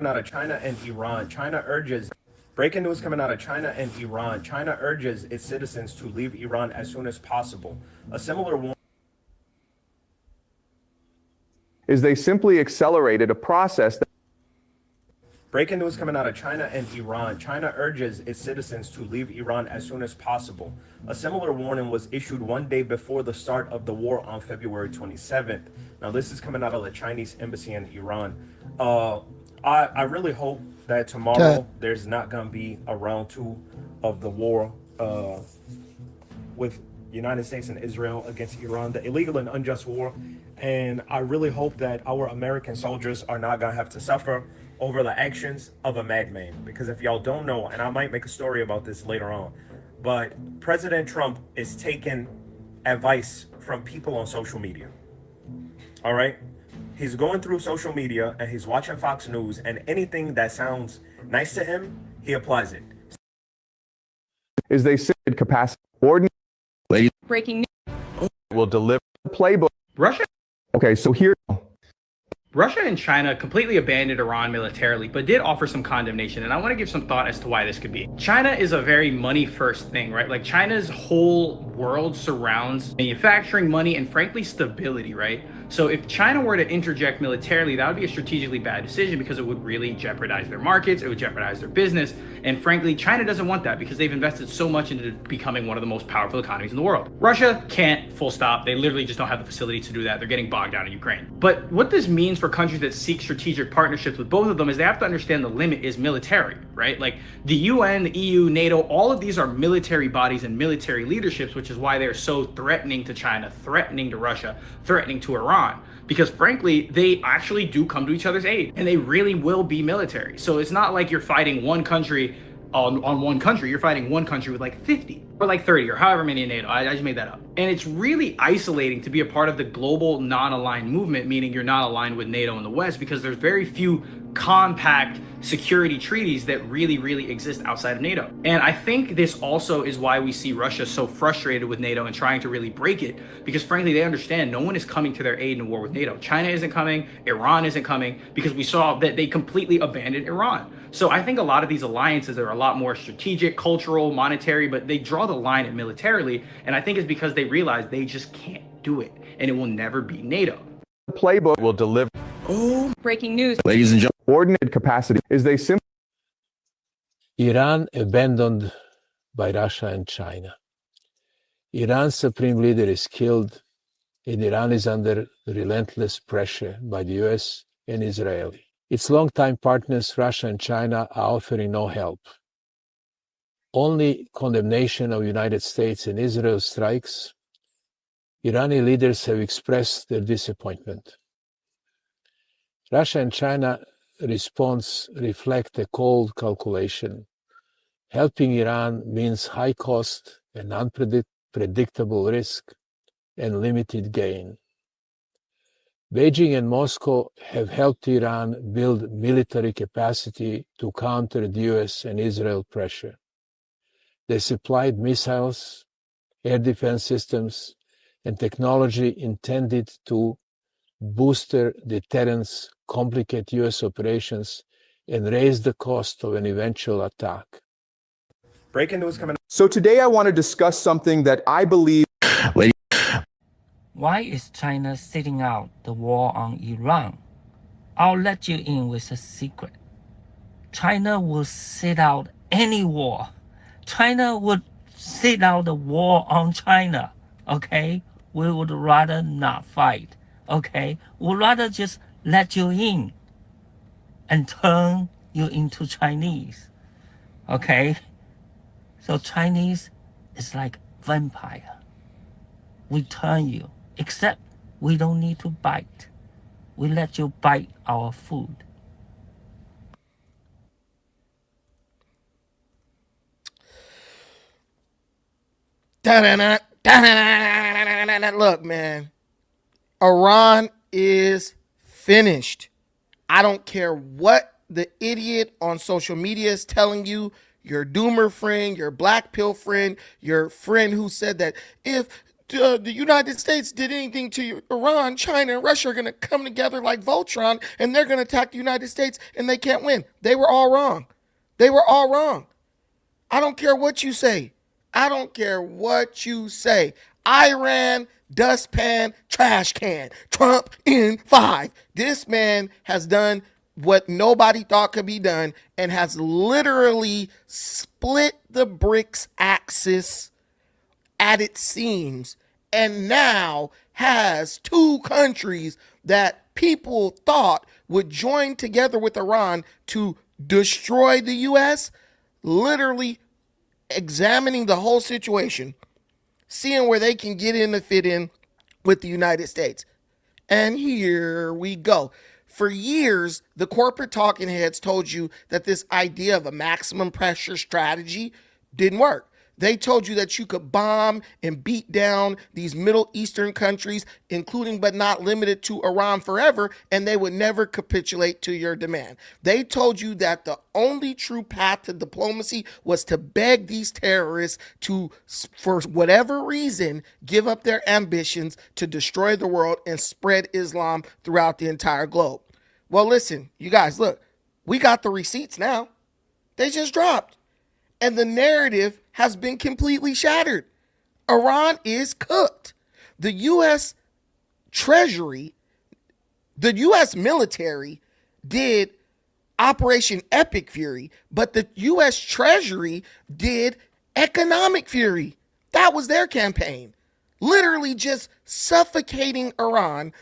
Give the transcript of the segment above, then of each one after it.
out of China and Iran. China urges Breaking news coming out of China and Iran. China urges its citizens to leave Iran as soon as possible. A similar warning is they simply accelerated a process that Breaking news coming out of China and Iran. China urges its citizens to leave Iran as soon as possible. A similar warning was issued one day before the start of the war on February 27th. Now, this is coming out of the Chinese embassy in Iran. I really hope that tomorrow there's not going to be a round two of the war with United States and Israel against Iran, the illegal and unjust war. And I really hope that our American soldiers are not going to have to suffer over the actions of a madman. Because if y'all don't know, and I might make a story about this later on, but President Trump is taking advice from people on social media. All right? He's going through social media and he's watching Fox News, and anything that sounds nice to him, he applies it. is they said capacity ordinance Breaking news. will deliver the playbook. Russia Okay, so here and China completely abandoned Iran militarily, but did offer some condemnation. And I want to give some thought as to why this could be. China is a very money first thing, right? Like China's whole world surrounds manufacturing, money, and frankly, stability, right? So if China were to interject militarily, that would be a strategically bad decision because it would really jeopardize their markets. It would jeopardize their business. And frankly, China doesn't want that because they've invested so much into becoming one of the most powerful economies in the world. Russia can't, full stop. They literally just don't have the facility to do that. They're getting bogged down in Ukraine. But what this means for countries that seek strategic partnerships with both of them is they have to understand the limit is military, right? Like the UN, the EU, NATO, all of these are military bodies and military leaderships, which is why they're so threatening to China, threatening to Russia, threatening to Iran. Because frankly, they actually do come to each other's aid and they really will be military. So it's not like you're fighting one country on one country. You're fighting one country with like 50 or like 30 or however many in NATO. I just made that up. And it's really isolating to be a part of the global non-aligned movement, meaning you're not aligned with NATO in the West, because there's very few compact security treaties that really exist outside of NATO. And I think this also is why we see Russia so frustrated with NATO and trying to really break it, because frankly, they understand no one is coming to their aid in a war with NATO. China isn't coming, Iran isn't coming, because we saw that they completely abandoned Iran. So I think a lot of these alliances are a lot more strategic, cultural, monetary, but they draw the line at militarily. And I think it's because they realize they just can't do it and it will never be NATO. the playbook will deliver. Breaking news. Ladies and gentlemen, Ordinate capacity is they simply Iran abandoned by Russia and China. Iran's supreme leader is killed, and Iran is under relentless pressure by the US and Israel. Its longtime partners, Russia and China, are offering no help. Only condemnation of United States and Israel strikes. Iranian leaders have expressed their disappointment. Russia and China response reflect a cold calculation. Helping Iran means high cost and unpredictable risk and limited gain. Beijing and Moscow have helped Iran build military capacity to counter the US and Israel pressure. They supplied missiles, air defense systems, and technology intended to booster deterrence, complicate US operations, and raise the cost of an eventual attack. Breaking news coming So today I want to discuss something that I believe Why is China sitting out the war on Iran? I'll let you in with a secret. China will sit out any war. China would sit out the war on China, okay? We would rather not fight, okay? We'd rather just let you in and turn you into Chinese, okay? So Chinese is like vampire. We turn you, except we don't need to bite. We let you bite our food. Look, man, Iran is finished. I don't care what the idiot on social media is telling you, your doomer friend, your black pill friend, your friend who said that if the United States did anything to Iran, China and Russia are going to come together like Voltron and they're going to attack the United States and they can't win. They were all wrong. They were all wrong. I don't care what you say. I don't care what you say. Iran, dustpan, trash can, Trump in 5. This man has done what nobody thought could be done and has literally split the BRICS axis at its seams and now has 2 countries that people thought would join together with Iran to destroy the U.S., literally examining the whole situation, seeing where they can get in to fit in with the United States. And here we go. For years, the corporate talking heads told you that this idea of a maximum pressure strategy didn't work. They told you that you could bomb and beat down these Middle Eastern countries, including but not limited to Iran forever, and they would never capitulate to your demand. They told you that the only true path to diplomacy was to beg these terrorists to, for whatever reason, give up their ambitions to destroy the world and spread Islam throughout the entire globe. Well, listen, you guys, look, we got the receipts now. They just dropped. And the narrative has been completely shattered. Iran is cooked. The U.S. Treasury, the U.S. military did Operation Epic Fury, but the U.S. Treasury did Economic Fury. That was their campaign. Literally just suffocating Iran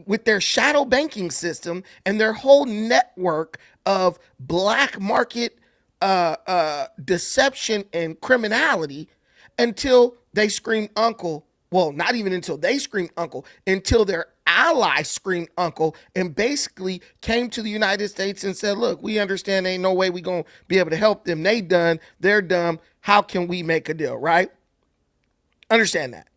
with their shadow banking system and their whole network of black market deception and criminality until they screamed uncle. Well, not even until they screamed uncle, until their allies screamed uncle and basically came to the United States and said, look, we understand ain't no way we gonna be able to help them. They done, they're dumb. How can we make a deal, right? Understand that.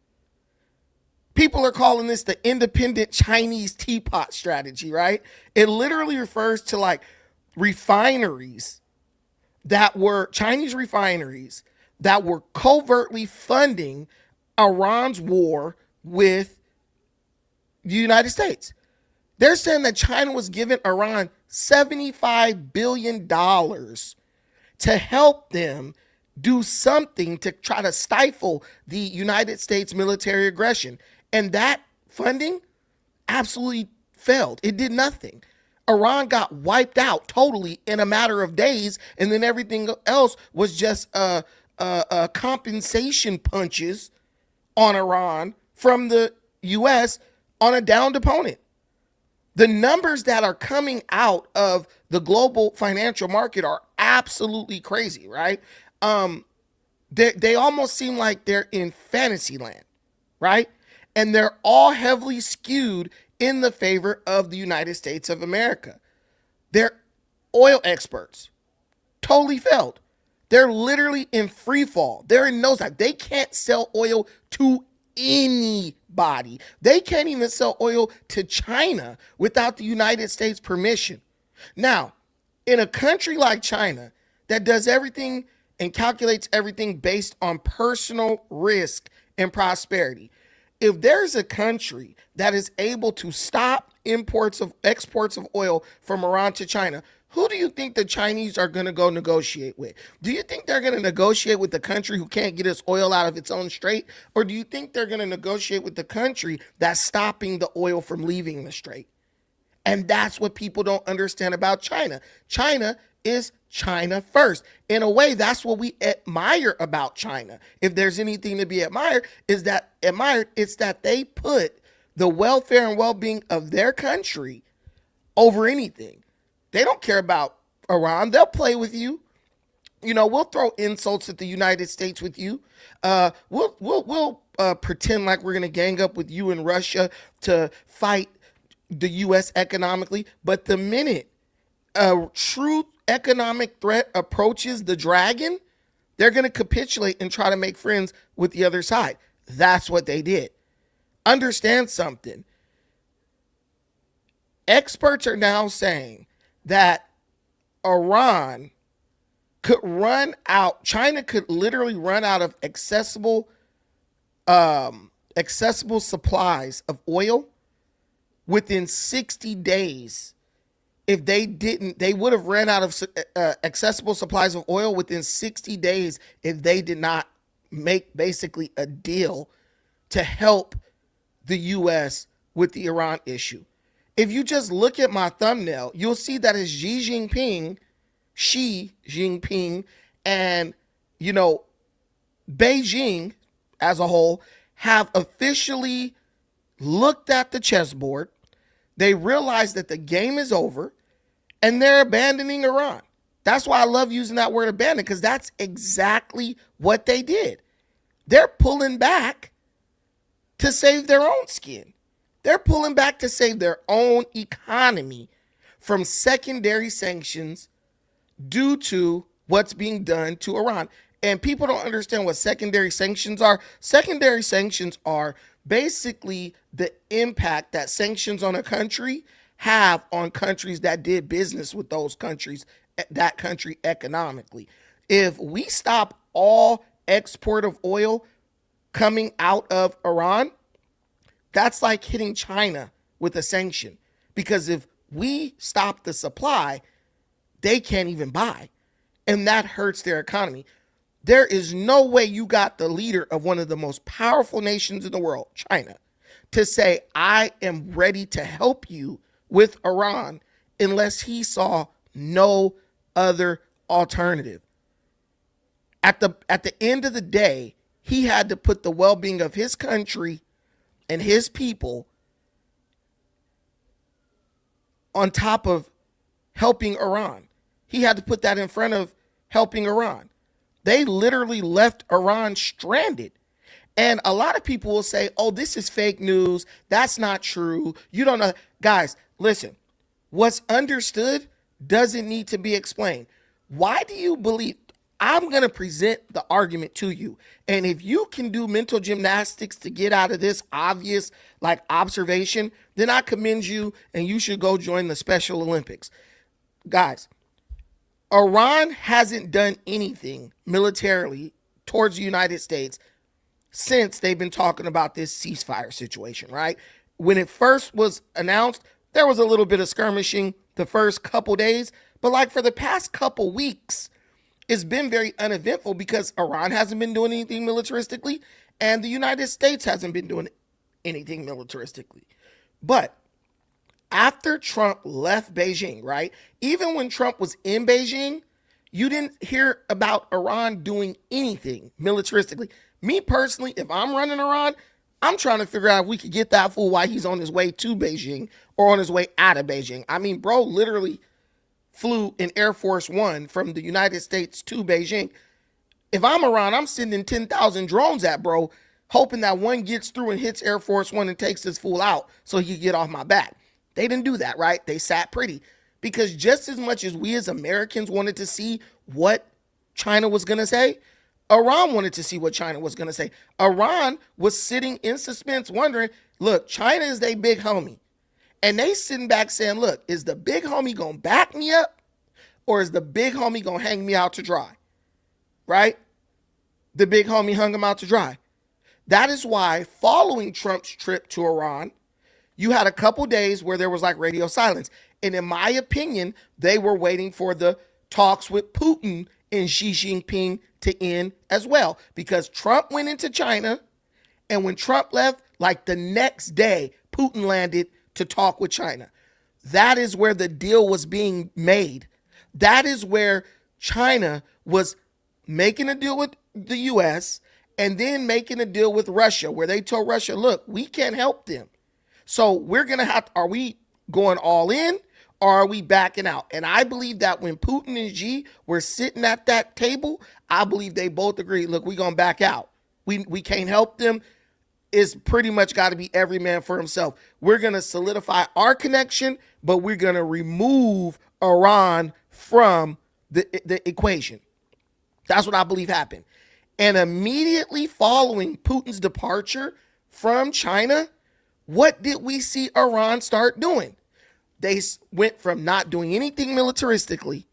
People are calling this the independent Chinese teapot strategy, right? It literally refers to like refineries that were Chinese refineries that were covertly funding Iran's war with the United States. They're saying that China was giving Iran $75 billion to help them do something to try to stifle the United States military aggression. And that funding absolutely failed. It did nothing. Iran got wiped out totally in a matter of days, and then everything else was just compensation punches on Iran from the U.S. on a downed opponent. The numbers that are coming out of the global financial market are absolutely crazy, right? They almost seem like they're in fantasy land, right? And they're all heavily skewed in the favor of the United States of America. They're oil experts. Totally failed. They're literally in free fall. They're in nosedive. They can't sell oil to anybody. They can't even sell oil to China without the United States permission. Now, in a country like China that does everything and calculates everything based on personal risk and prosperity, if there's a country that is able to stop exports of oil from Iran to China, who do you think the Chinese are going to go negotiate with? Do you think they're going to negotiate with the country who can't get its oil out of its own strait? Or do you think they're going to negotiate with the country that's stopping the oil from leaving the strait? And that's what people don't understand about China. China is China first. In a way, that's what we admire about China. If there's anything to be admired, it's that they put the welfare and well-being of their country over anything. They don't care about Iran. They'll play with you. You know, we'll throw insults at the United States with you. We'll pretend like we're going to gang up with you and Russia to fight the U.S. economically. But the minute a true economic threat approaches the dragon, they're going to capitulate and try to make friends with the other side. That's what they did. Understand something. Experts are now saying that Iran could run out, China could literally run out of accessible accessible supplies of oil within 60 days. If they didn't, they would have ran out of accessible supplies of oil within 60 days if they did not make basically a deal to help the U.S. with the Iran issue. If you just look at my thumbnail, you'll see that it's Xi Jinping, and, Beijing as a whole have officially looked at the chessboard. They realize that the game is over and they're abandoning Iran. That's why I love using that word abandon, because that's exactly what they did. They're pulling back to save their own skin. They're pulling back to save their own economy from secondary sanctions due to what's being done to Iran. And people don't understand what secondary sanctions are. Secondary sanctions are basically the impact that sanctions on a country have on countries that did business with those countries, that country economically. If we stop all export of oil coming out of Iran, that's like hitting China with a sanction. Because if we stop the supply, they can't even buy. And that hurts their economy. There is no way you got the leader of one of the most powerful nations in the world, China, to say, I am ready to help you with Iran, unless he saw no other alternative. At the end of the day, he had to put the well-being of his country and his people on top of helping Iran. He had to put that in front of helping Iran. They literally left Iran stranded. And a lot of people will say, oh, this is fake news. That's not true. You don't know. Guys, listen, what's understood doesn't need to be explained. Why do you believe? I'm going to present the argument to you. And if you can do mental gymnastics to get out of this obvious observation, then I commend you and you should go join the Special Olympics. Guys, Iran hasn't done anything militarily towards the United States since they've been talking about this ceasefire situation, right? When it first was announced, there was a little bit of skirmishing the first couple days, but for the past couple weeks, it's been very uneventful because Iran hasn't been doing anything militaristically and the United States hasn't been doing anything militaristically. But after Trump left Beijing, right? Even when Trump was in Beijing, you didn't hear about Iran doing anything militaristically. Me personally, if I'm running Iran, I'm trying to figure out if we could get that fool while he's on his way to Beijing or on his way out of Beijing. I mean, bro literally flew in Air Force One from the United States to Beijing. If I'm Iran, I'm sending 10,000 drones at bro, hoping that one gets through and hits Air Force One and takes this fool out so he can get off my back. They didn't do that, right? They sat pretty. Because just as much as we as Americans wanted to see what China was going to say, Iran wanted to see what China was going to say. Iran was sitting in suspense wondering, look, China is their big homie. And they sitting back saying, look, is the big homie going to back me up or is the big homie going to hang me out to dry? Right? The big homie hung him out to dry. That is why following Trump's trip to Iran, you had a couple days where there was radio silence. And in my opinion, they were waiting for the talks with Putin and Xi Jinping to end as well. Because Trump went into China, and when Trump left, the next day, Putin landed to talk with China. That is where the deal was being made. That is where China was making a deal with the U.S. and then making a deal with Russia, where they told Russia, look, we can't help them. So we're going to are we going all in or are we backing out? And I believe that when Putin and Xi were sitting at that table, I believe they both agreed, look, we're going to back out. We can't help them. It's pretty much got to be every man for himself. We're going to solidify our connection, but we're going to remove Iran from the equation. That's what I believe happened. And immediately following Putin's departure from China, what did we see Iran start doing? They went from not doing anything militaristically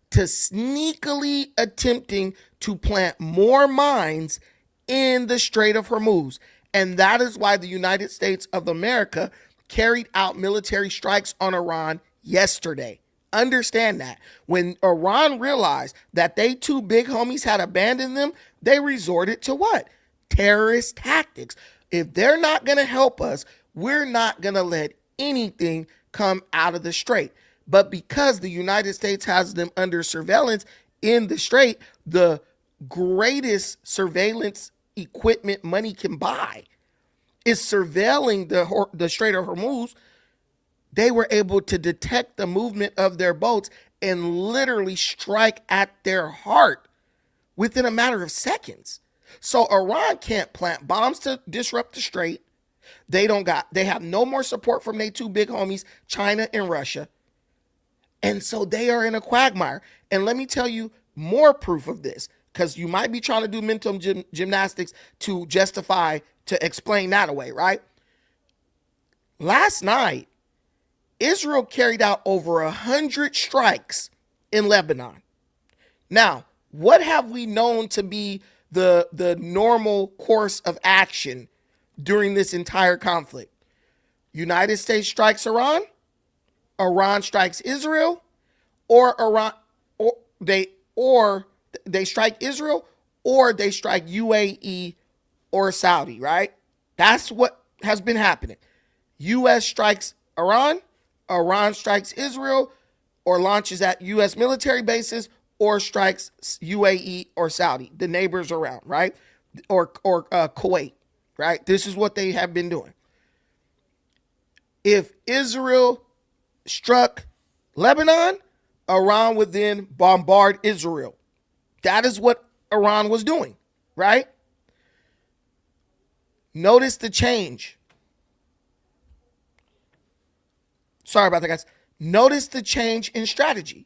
to sneakily attempting to plant more mines in the Strait of Hormuz. And that is why the United States of America carried out military strikes on Iran yesterday. Understand that. When Iran realized that they two big homies had abandoned them, they resorted to what? Terrorist tactics. If they're not going to help us, we're not going to let anything come out of the strait. But because the United States has them under surveillance in the strait, the greatest surveillance equipment money can buy is surveilling the Strait of Hormuz. They were able to detect the movement of their boats and literally strike at their heart within a matter of seconds. So Iran can't plant bombs to disrupt the strait. They have no more support from their two big homies, China and Russia. And so they are in a quagmire. And let me tell you more proof of this, because you might be trying to do mental gymnastics to justify, to explain that away, right? Last night, Israel carried out over 100 strikes in Lebanon. Now, what have we known to be the normal course of action during this entire conflict? United States strikes Iran, Iran strikes Israel, or they strike Israel, or they strike UAE or Saudi, right? That's what has been happening. U.S. strikes Iran, Iran strikes Israel, or launches at U.S. military bases, or strikes UAE or Saudi, the neighbors around, right? Or Kuwait, right? This is what they have been doing. If Israel struck Lebanon, Iran would then bombard Israel. That is what Iran was doing, right? Notice the change. Sorry about that, guys. Notice the change in strategy.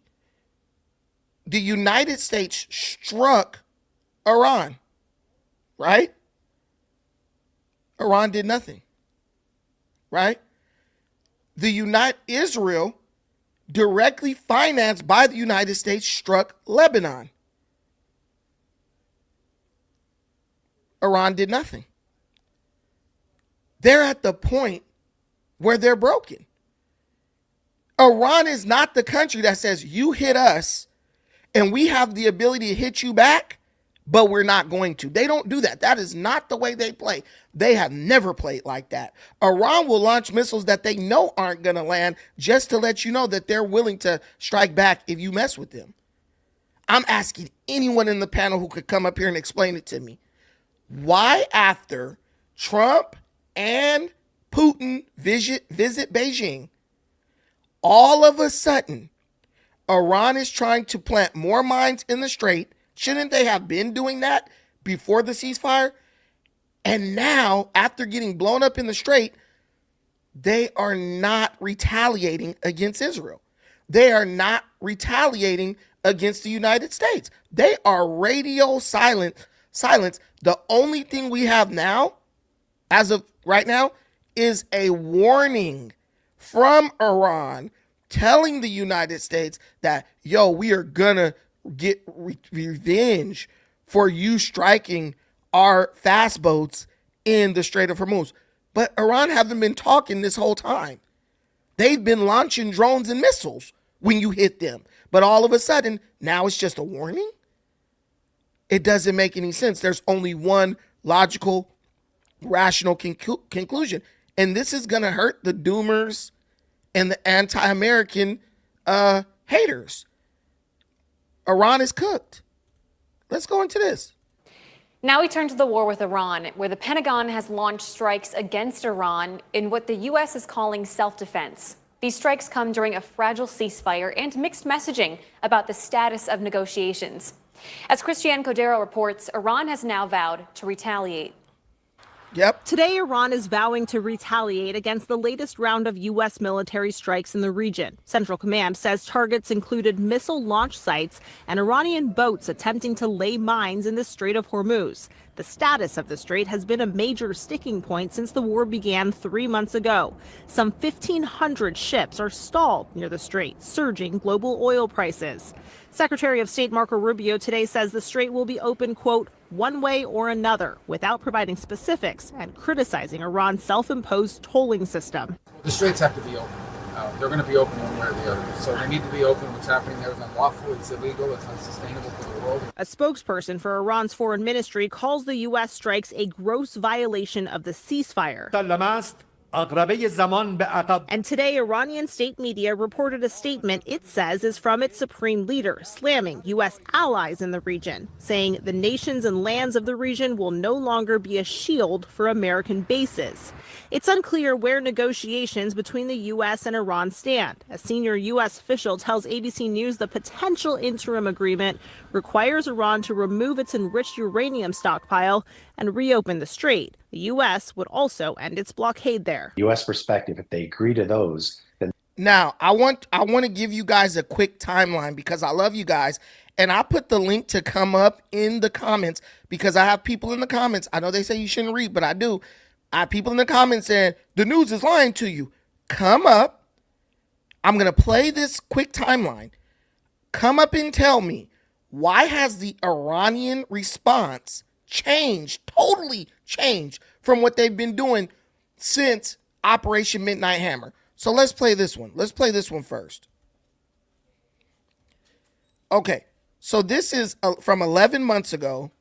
The United States struck Iran, right? Iran did nothing, right? Israel, directly financed by the United States, struck Lebanon. Iran did nothing. They're at the point where they're broken. Iran is not the country that says you hit us and we have the ability to hit you back, but we're not going to. They don't do that. That is not the way they play. They have never played like that. Iran will launch missiles that they know aren't going to land just to let you know that they're willing to strike back if you mess with them. I'm asking anyone in the panel who could come up here and explain it to me. Why, after Trump and Putin visit Beijing, all of a sudden, Iran is trying to plant more mines in the strait? Shouldn't they have been doing that before the ceasefire? And now, after getting blown up in the strait, they are not retaliating against Israel. They are not retaliating against the United States. They are radio silence. The only thing we have now, as of right now, is a warning from Iran telling the United States that, yo, we are gonna get revenge for you striking our fast boats in the Strait of Hormuz. But Iran haven't been talking this whole time. They've been launching drones and missiles when you hit them. But all of a sudden, now it's just a warning? It doesn't make any sense. There's only one logical, rational conclusion. And this is going to hurt the doomers and the anti-American haters. Iran is cooked. Let's go into this. Now we turn to the war with Iran, where the Pentagon has launched strikes against Iran in what the U.S. is calling self-defense. These strikes come during a fragile ceasefire and mixed messaging about the status of negotiations. As Christiane Cordero reports, Iran has now vowed to retaliate. Yep. Today, Iran is vowing to retaliate against the latest round of U.S. military strikes in the region. Central Command says targets included missile launch sites and Iranian boats attempting to lay mines in the Strait of Hormuz. The status of the strait has been a major sticking point since the war began 3 months ago. Some 1,500 ships are stalled near the strait, surging global oil prices. Secretary of State Marco Rubio today says the strait will be open, quote, one way or another, without providing specifics and criticizing Iran's self-imposed tolling system. The straits have to be open. They're going to be open one way or the other. So they need to be open. What's happening there is unlawful, it's illegal, it's unsustainable for the world. A spokesperson for Iran's foreign ministry calls the U.S. strikes a gross violation of the ceasefire. And today, Iranian state media reported a statement it says is from its supreme leader, slamming U.S. allies in the region, saying the nations and lands of the region will no longer be a shield for American bases. It's unclear where negotiations between the U.S. and Iran stand. A senior U.S. official tells ABC News the potential interim agreement requires Iran to remove its enriched uranium stockpile and reopen the strait. The U.S. would also end its blockade there. U.S. perspective, if they agree to those, then now I want to give you guys a quick timeline because I love you guys, and I put the link to come up in the comments because I have people in the comments. I know they say you shouldn't read, but I do. I have people in the comments saying the news is lying to you. Come up. I'm gonna play this quick timeline. Come up and tell me, why has the Iranian response changed, totally changed from what they've been doing since Operation Midnight Hammer? So let's play this one. Let's play this one first. Okay, so this is from 11 months ago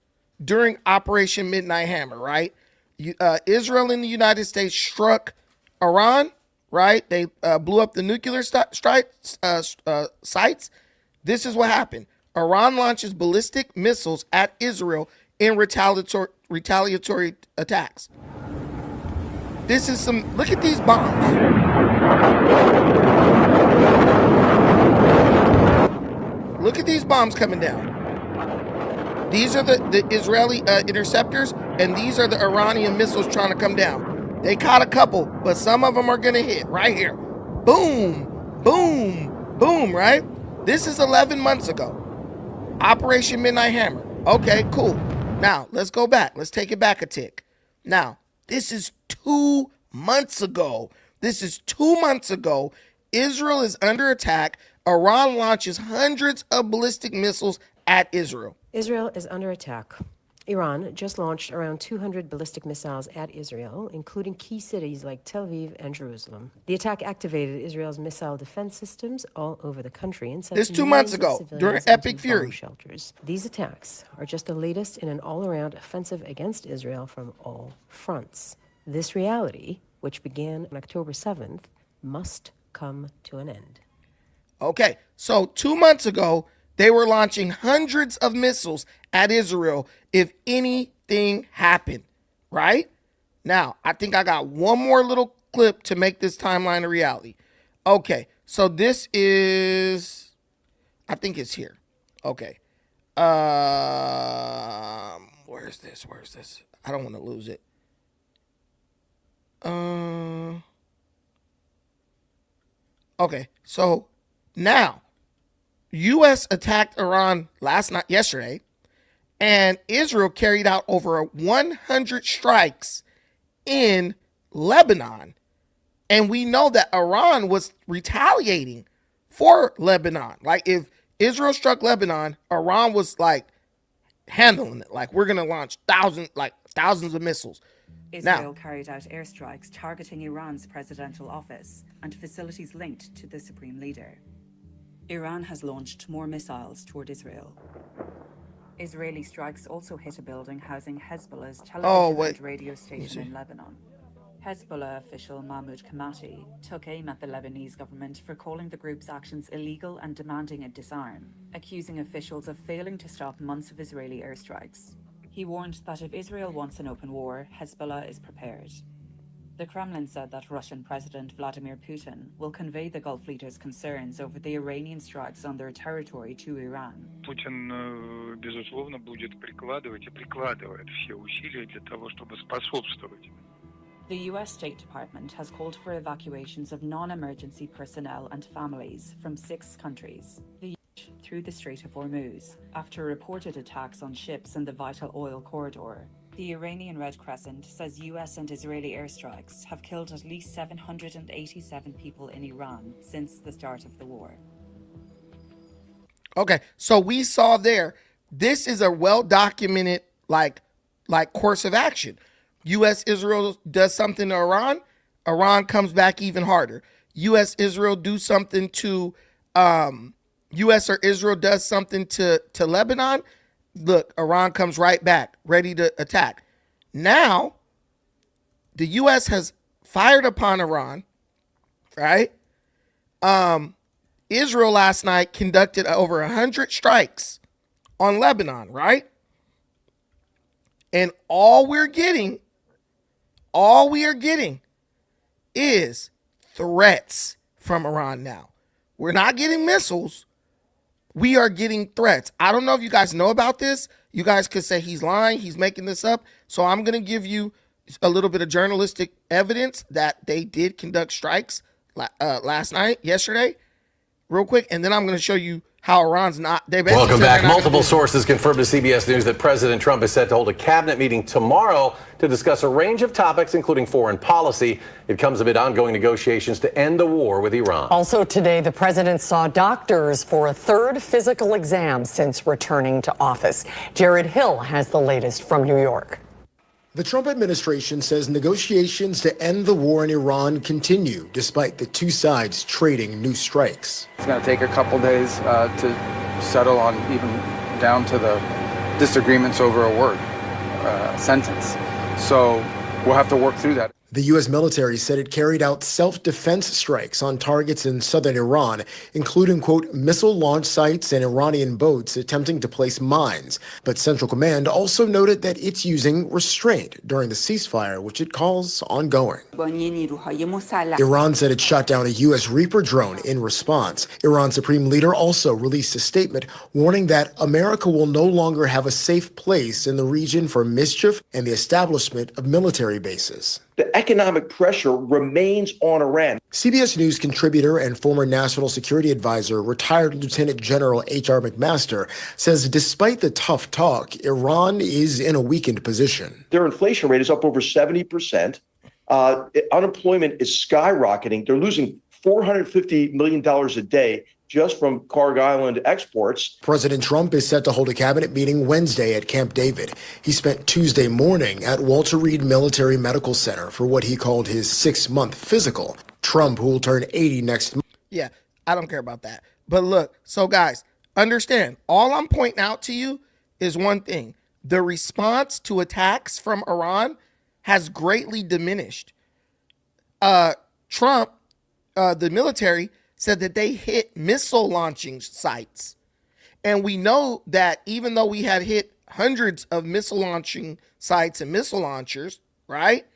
during Operation Midnight Hammer, right? Israel and the United States struck Iran, right? They blew up the nuclear sites. This is what happened. Iran launches ballistic missiles at Israel in retaliatory attacks. This is look at these bombs. Look at these bombs coming down. These are the Israeli interceptors, and these are the Iranian missiles trying to come down. They caught a couple, but some of them are going to hit right here. Boom, boom, boom, right? This is 11 months ago. Operation Midnight Hammer. Okay, cool. Now, let's go back. Let's take it back a tick. Now, this is 2 months ago. This is 2 months ago. Israel is under attack. Iran launches hundreds of ballistic missiles at Israel. Israel is under attack. Iran just launched around 200 ballistic missiles at Israel, including key cities like Tel Aviv and Jerusalem. The attack activated Israel's missile defense systems all over the country and sent this 2 months ago during Epic Fury shelters. These attacks are just the latest in an all-around offensive against Israel from all fronts. This reality, which began on October 7th, must come to an end. Okay, so 2 months ago, they were launching hundreds of missiles at Israel if anything happened, right? Now, I think I got one more little clip to make this timeline a reality. Okay, so this is, I think it's here. Okay. Where's this? I don't want to lose it. Okay, so now, U.S. attacked Iran yesterday, and Israel carried out over 100 strikes in Lebanon. And we know that Iran was retaliating for Lebanon. Like, if Israel struck Lebanon, Iran was like handling it. Like, we're going to launch thousands of missiles. Israel carried out airstrikes targeting Iran's presidential office and facilities linked to the supreme leader. Iran has launched more missiles toward Israel. Israeli strikes also hit a building housing Hezbollah's television and radio station in Lebanon. Hezbollah official Mahmoud Kamati took aim at the Lebanese government for calling the group's actions illegal and demanding it disarm, accusing officials of failing to stop months of Israeli airstrikes. He warned that if Israel wants an open war, Hezbollah is prepared. The Kremlin said that Russian President Vladimir Putin will convey the Gulf leaders' concerns over the Iranian strikes on their territory to Iran. Putin, безусловно, будет прикладывать и прикладывает все усилия для того, чтобы способствовать. The U.S. State Department has called for evacuations of non-emergency personnel and families from 6 countries through the Strait of Hormuz after reported attacks on ships in the vital oil corridor. The Iranian Red Crescent says U.S. and Israeli airstrikes have killed at least 787 people in Iran since the start of the war. Okay, so we saw there. This is a well-documented like course of action. U.S. Israel does something to Iran, Iran comes back even harder. U.S. Israel do something to U.S. or Israel does something to Lebanon. Look, Iran comes right back, ready to attack. Now, the U.S. has fired upon Iran, right? Israel last night conducted over 100 strikes on Lebanon, right? And all we are getting is threats from Iran now. We're not getting missiles. We are getting threats. I don't know if you guys know about this. You guys could say he's lying, he's making this up. So I'm going to give you a little bit of journalistic evidence that they did conduct strikes yesterday, real quick. And then I'm going to show you how Iran's not. Welcome back. Multiple sources confirmed to CBS News that President Trump is set to hold a cabinet meeting tomorrow to discuss a range of topics, including foreign policy. It comes amid ongoing negotiations to end the war with Iran. Also today, the president saw doctors for a third physical exam since returning to office. Jared Hill has the latest from New York. The Trump administration says negotiations to end the war in Iran continue, despite the two sides trading new strikes. It's going to take a couple days to settle on even down to the disagreements over a word, sentence. So we'll have to work through that. The U.S. military said it carried out self-defense strikes on targets in southern Iran, including, quote, missile launch sites and Iranian boats attempting to place mines. But Central Command also noted that it's using restraint during the ceasefire, which it calls ongoing. Iran said it shot down a U.S. Reaper drone in response. Iran's supreme leader also released a statement warning that America will no longer have a safe place in the region for mischief and the establishment of military bases. The economic pressure remains on Iran. CBS News contributor and former National Security Advisor, retired Lieutenant General H.R. McMaster, says despite the tough talk, Iran is in a weakened position. Their inflation rate is up over 70%. Unemployment is skyrocketing. They're losing $450 million a day just from Kharg Island exports. President Trump is set to hold a cabinet meeting Wednesday at Camp David. He spent Tuesday morning at Walter Reed Military Medical Center for what he called his 6-month physical. Trump, who will turn 80 next month. Yeah, I don't care about that. But look, so guys, understand, all I'm pointing out to you is one thing. The response to attacks from Iran has greatly diminished. Trump, the military, said that they hit missile launching sites. And we know that even though we had hit hundreds of missile launching sites and missile launchers, right?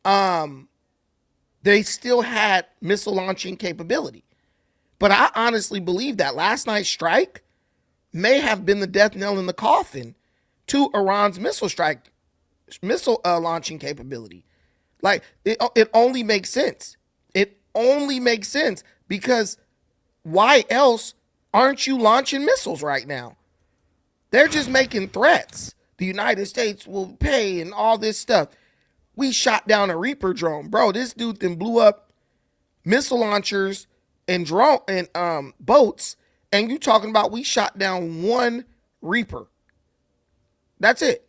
They still had missile launching capability. But I honestly believe that last night's strike may have been the death knell in the coffin to Iran's missile launching capability. Like, it only makes sense. It only makes sense. Because why else aren't you launching missiles right now? They're just making threats. The United States will pay and all this stuff. We shot down a Reaper drone. Bro, this dude then blew up missile launchers and drone and boats. And you talking about we shot down one Reaper. That's it.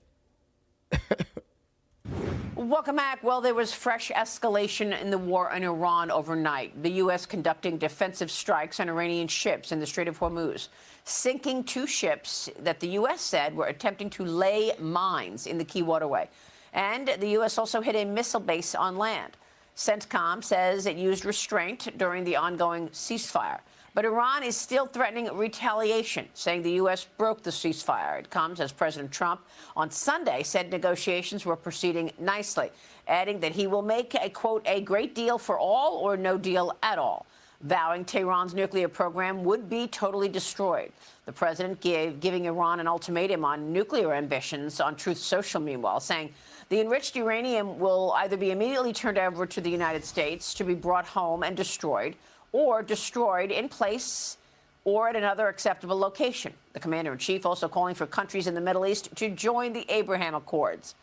Welcome back. Well, there was fresh escalation in the war in Iran overnight. The U.S. conducting defensive strikes on Iranian ships in the Strait of Hormuz, sinking 2 ships that the U.S. said were attempting to lay mines in the key waterway. And the U.S. also hit a missile base on land. CENTCOM says it used restraint during the ongoing ceasefire. But Iran is still threatening retaliation, saying the U.S. broke the ceasefire. It comes as President Trump on Sunday said negotiations were proceeding nicely, adding that he will make a, quote, a great deal for all or no deal at all, vowing Tehran's nuclear program would be totally destroyed. The president giving Iran an ultimatum on nuclear ambitions on Truth Social, meanwhile, saying the enriched uranium will either be immediately turned over to the United States to be brought home and destroyed, or destroyed in place or at another acceptable location. The commander-in-chief also calling for countries in the Middle East to join the Abraham Accords,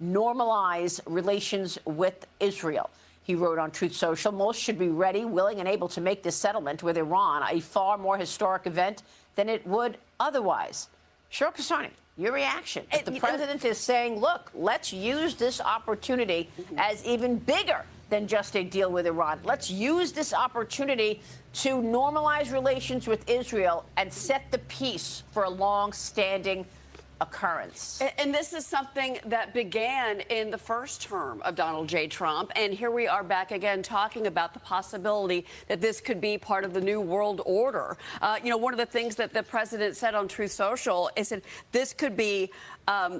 normalize relations with Israel. He wrote on Truth Social, most should be ready, willing, and able to make this settlement with Iran a far more historic event than it would otherwise. Cheryl Kasani, your reaction. The president is saying, look, let's use this opportunity as even bigger than just a deal with Iran. Let's use this opportunity to normalize relations with Israel and set the peace for a long-standing occurrence. And this is something that began in the first term of Donald J. Trump. And here we are back again talking about the possibility that this could be part of the new world order. One of the things that the president said on Truth Social is that this could be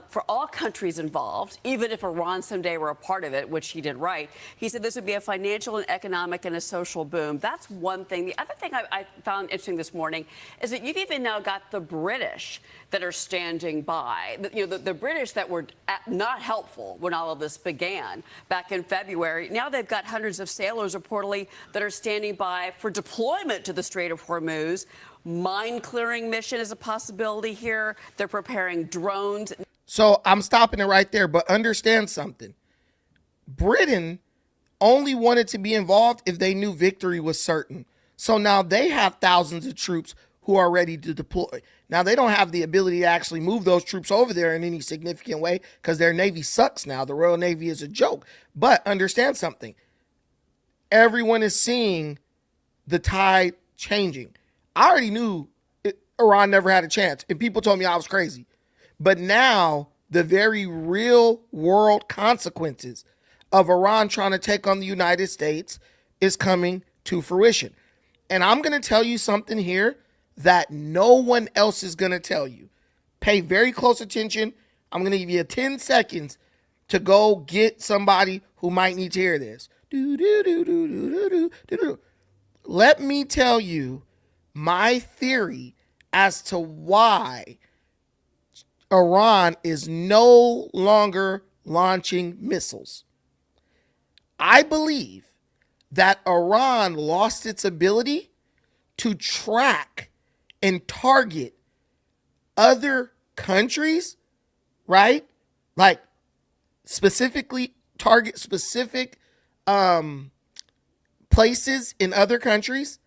for all countries involved, even if Iran someday were a part of it, which he did right. He said this would be a financial and economic and a social boom. That's one thing. The other thing I found interesting this morning is that you've even now got the British that are standing by. The British that were not helpful when all of this began back in February. Now they've got hundreds of sailors reportedly that are standing by for deployment to the Strait of Hormuz. Mine clearing mission is a possibility here. They're preparing drones. So I'm stopping it right there, but understand something. Britain only wanted to be involved if they knew victory was certain. So now they have thousands of troops who are ready to deploy. Now they don't have the ability to actually move those troops over there in any significant way because their Navy sucks now. The Royal Navy is a joke. But understand something. Everyone is seeing the tide changing. I already knew Iran never had a chance, and people told me I was crazy. But now the very real world consequences of Iran trying to take on the United States is coming to fruition. And I'm going to tell you something here that no one else is going to tell you. Pay very close attention. I'm going to give you 10 seconds to go get somebody who might need to hear this. Let me tell you my theory as to why Iran is no longer launching missiles. I believe that Iran lost its ability to track and target other countries, right? Like specifically target specific places in other countries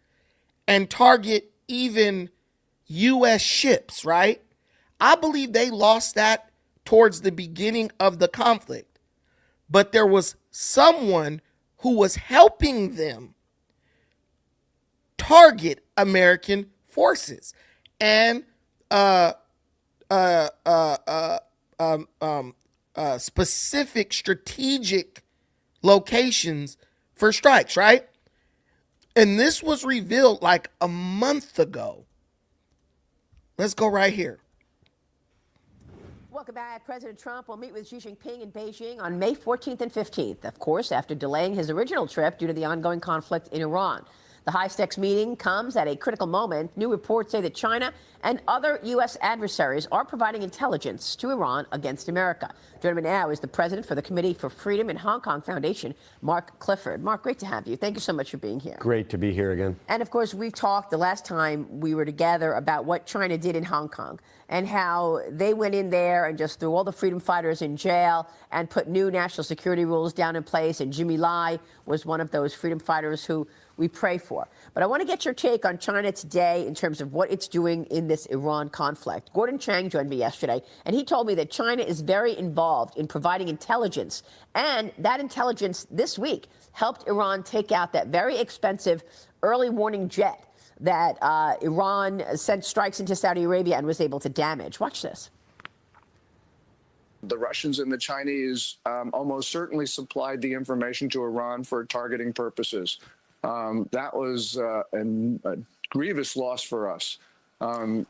and target even U.S. ships, right? I believe they lost that towards the beginning of the conflict. But there was someone who was helping them target American forces and specific strategic locations for strikes, right? And this was revealed like a month ago. Let's go right here. Welcome back. President Trump will meet with Xi Jinping in Beijing on May 14th and 15th, of course, after delaying his original trip due to the ongoing conflict in Iran. The high-stakes meeting comes at a critical moment. New reports say that China and other U.S. adversaries are providing intelligence to Iran against America. Joining me now is the president for the Committee for Freedom in Hong Kong Foundation, Mark Clifford. Mark, great to have you. Thank you so much for being here. Great to be here again. And, of course, we've talked the last time we were together about what China did in Hong Kong and how they went in there and just threw all the freedom fighters in jail and put new national security rules down in place. And Jimmy Lai was one of those freedom fighters who we pray for. But I want to get your take on China today in terms of what it's doing in this Iran conflict. Gordon Chang joined me yesterday, and he told me that China is very involved in providing intelligence. And that intelligence this week helped Iran take out that very expensive early warning jet that Iran sent strikes into Saudi Arabia and was able to damage. Watch this. The Russians and the Chinese almost certainly supplied the information to Iran for targeting purposes. That was a grievous loss for us.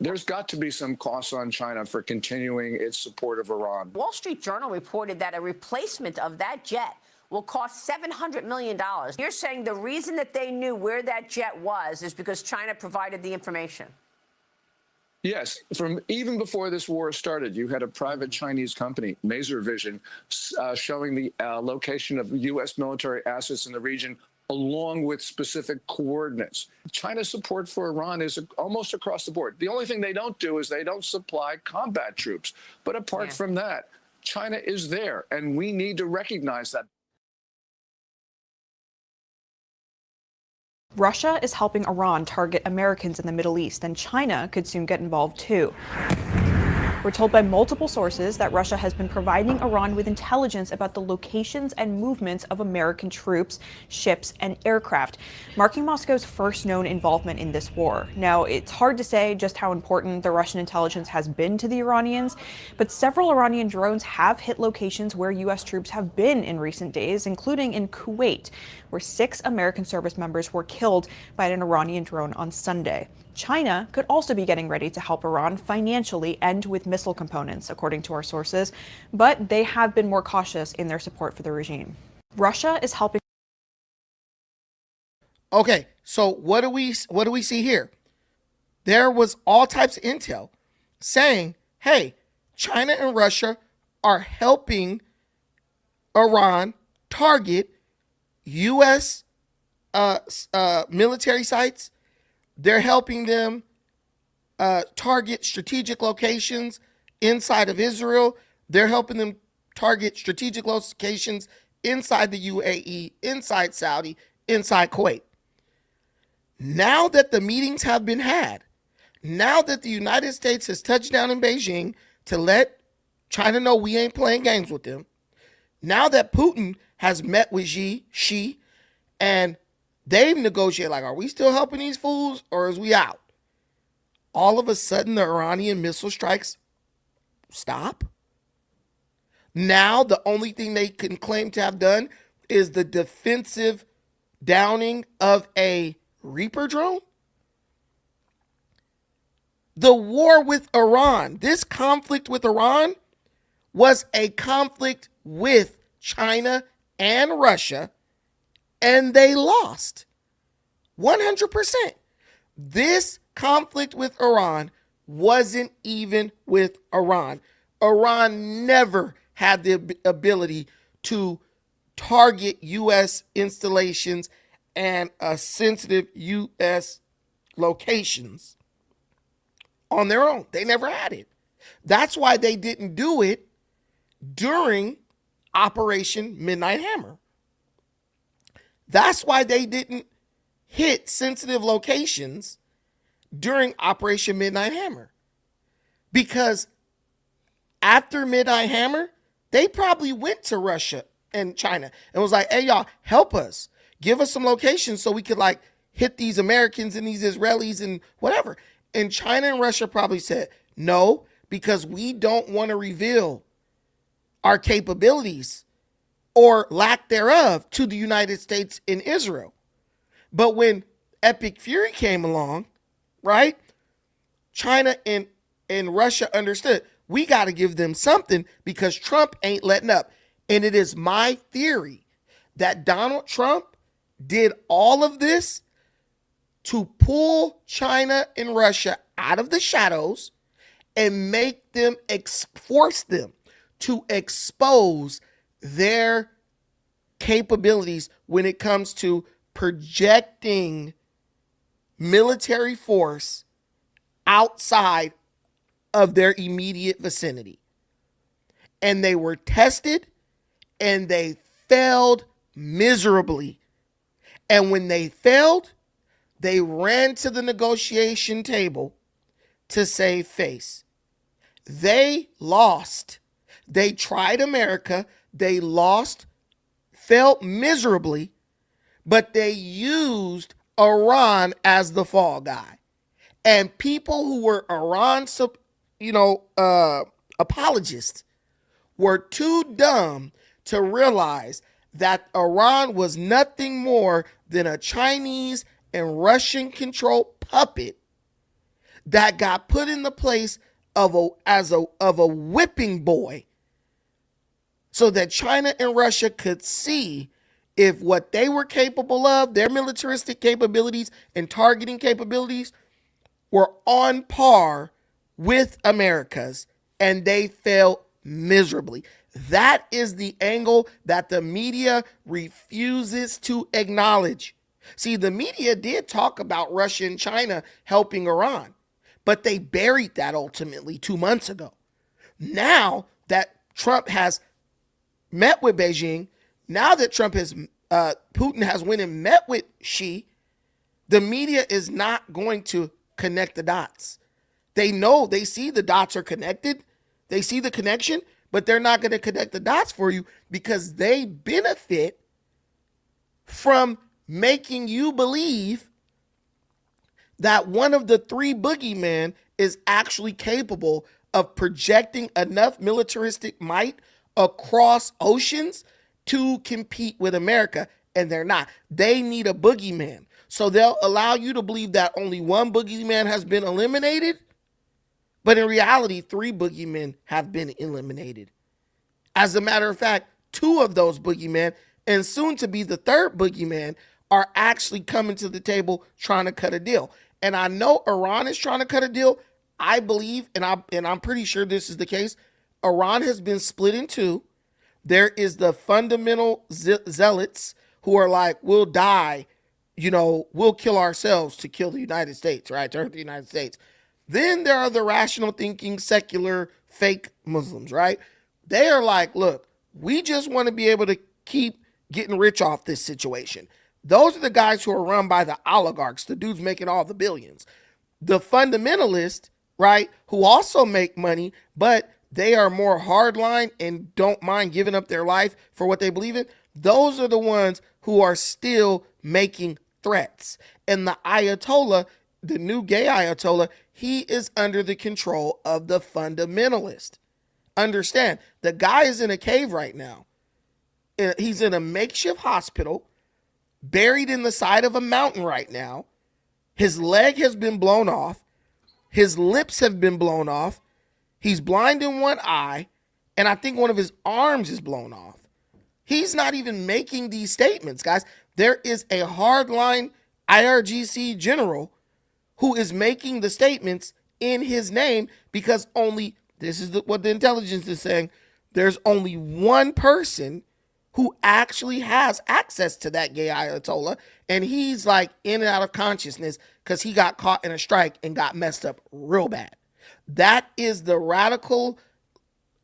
There's got to be some costs on China for continuing its support of Iran. Wall Street Journal reported that a replacement of that jet will cost $700 million. You're saying the reason that they knew where that jet was is because China provided the information? Yes, from even before this war started, you had a private Chinese company, Maser Vision, showing the location of U.S. military assets in the region along with specific coordinates. China's support for Iran is almost across the board. The only thing they don't do is they don't supply combat troops. But apart from that, China is there, and we need to recognize that. Russia is helping Iran target Americans in the Middle East, and China could soon get involved too. We're told by multiple sources that Russia has been providing Iran with intelligence about the locations and movements of American troops, ships, and aircraft, marking Moscow's first known involvement in this war. Now, it's hard to say just how important the Russian intelligence has been to the Iranians, but several Iranian drones have hit locations where U.S. troops have been in recent days, including in Kuwait, where 6 American service members were killed by an Iranian drone on Sunday. China could also be getting ready to help Iran financially and with missile components, according to our sources, but they have been more cautious in their support for the regime. Russia is helping. Okay, so what do we see here? There was all types of intel saying, hey, China and Russia are helping Iran target U.S. Military sites. They're helping them target strategic locations inside of Israel. They're helping them target strategic locations inside the UAE, inside Saudi, inside Kuwait. Now that the meetings have been had, now that the United States has touched down in Beijing to let China know we ain't playing games with them, now that Putin has met with Xi, and they've negotiated, like, are we still helping these fools or is we out? All of a sudden, the Iranian missile strikes stop. Now, the only thing they can claim to have done is the defensive downing of a Reaper drone. The war with Iran, this conflict with Iran was a conflict with China and Russia, and they lost 100%. This conflict with Iran wasn't even with Iran. Iran never had the ability to target U.S. installations and sensitive U.S. locations on their own. They never had it. That's why they didn't do it during Operation Midnight Hammer. That's why they didn't hit sensitive locations during Operation Midnight Hammer. Because after Midnight Hammer, they probably went to Russia and China and was like, hey, y'all, help us. Give us some locations so we could, like, hit these Americans and these Israelis and whatever. And China and Russia probably said, no, because we don't want to reveal our capabilities or lack thereof to the United States and Israel. But when Epic Fury came along, right, China and Russia understood, we got to give them something because Trump ain't letting up. And it is my theory that Donald Trump did all of this to pull China and Russia out of the shadows and make them, force them to expose their capabilities when it comes to projecting military force outside of their immediate vicinity. And they were tested and they failed miserably. And when they failed, they ran to the negotiation table to save face. They lost. They tried America. They lost, failed miserably, but they used Iran as the fall guy. And people who were Iran, apologists were too dumb to realize that Iran was nothing more than a Chinese and Russian controlled puppet that got put in the place of a whipping boy so that China and Russia could see if what they were capable of, their militaristic capabilities and targeting capabilities, were on par with America's, and they failed miserably. That is the angle that the media refuses to acknowledge. See, the media did talk about Russia and China helping Iran, but they buried that ultimately 2 months ago. Now that Trump has met with Beijing, now that Putin has went and met with Xi, The media is not going to connect the dots. They know, they see the dots are connected. They see the connection, but they're not going to connect the dots for you because they benefit from making you believe that one of the three boogeymen is actually capable of projecting enough militaristic might across oceans to compete with America, and they're not. They need a boogeyman. So they'll allow you to believe that only one boogeyman has been eliminated, but in reality, three boogeymen have been eliminated. As a matter of fact, two of those boogeymen, and soon to be the third boogeyman, are actually coming to the table trying to cut a deal. And I know Iran is trying to cut a deal. I believe, and I'm pretty sure this is the case, Iran has been split in two. There is the fundamental zealots who are like, we'll die, we'll kill ourselves to kill the United States, right? To hurt the United States. Then there are the rational thinking, secular, fake Muslims, right? They are like, look, we just want to be able to keep getting rich off this situation. Those are the guys who are run by the oligarchs, the dudes making all the billions. The fundamentalists, right, who also make money, but they are more hardline and don't mind giving up their life for what they believe in. Those are the ones who are still making threats. And the Ayatollah, the new gay Ayatollah, he is under the control of the fundamentalist. Understand, the guy is in a cave right now. He's in a makeshift hospital, buried in the side of a mountain right now. His leg has been blown off. His lips have been blown off. He's blind in one eye, and I think one of his arms is blown off. He's not even making these statements, guys. There is a hardline IRGC general who is making the statements in his name because this is what the intelligence is saying, there's only one person who actually has access to that gay Ayatollah, and he's like in and out of consciousness because he got caught in a strike and got messed up real bad. That is the radical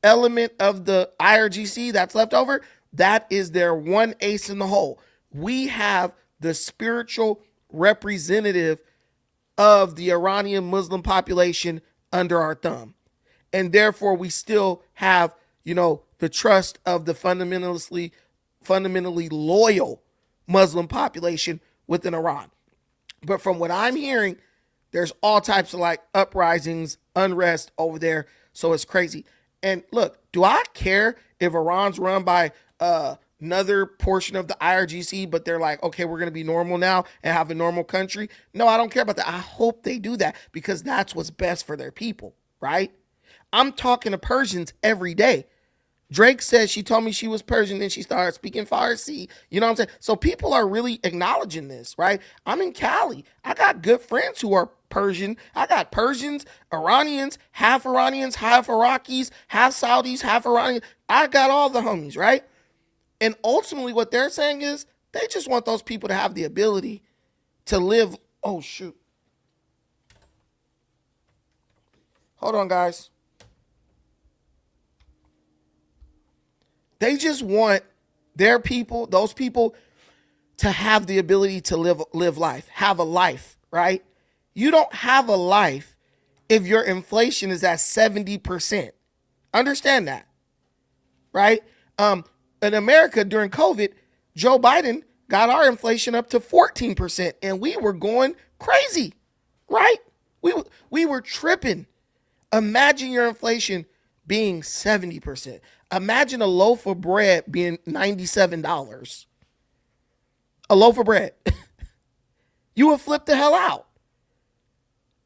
element of the IRGC that's left over. That is their one ace in the hole. We have the spiritual representative of the Iranian Muslim population under our thumb. And therefore, we still have, the trust of the fundamentally loyal Muslim population within Iran. But from what I'm hearing, there's all types of uprisings, unrest over there. So it's crazy. And look, do I care if Iran's run by another portion of the IRGC, but they're like, okay, we're going to be normal now and have a normal country? No, I don't care about that. I hope they do that because that's what's best for their people, right? I'm talking to Persians every day. Drake says she told me she was Persian, then she started speaking Farsi. You know what I'm saying? So people are really acknowledging this, right? I'm in Cali. I got good friends who are Persian. I got Persians, Iranians, half Iraqis, half Saudis, half Iranians. I got all the homies, right? And ultimately what they're saying is they just want those people to have the ability to live. Oh, shoot. Hold on, guys. They just want their people, those people, to have the ability to live life, have a life, right? You don't have a life if your inflation is at 70%. Understand that, right? In America during COVID, Joe Biden got our inflation up to 14%, and we were going crazy, right? We were tripping. Imagine your inflation being 70%. Imagine a loaf of bread being $97. A loaf of bread. You would flip the hell out.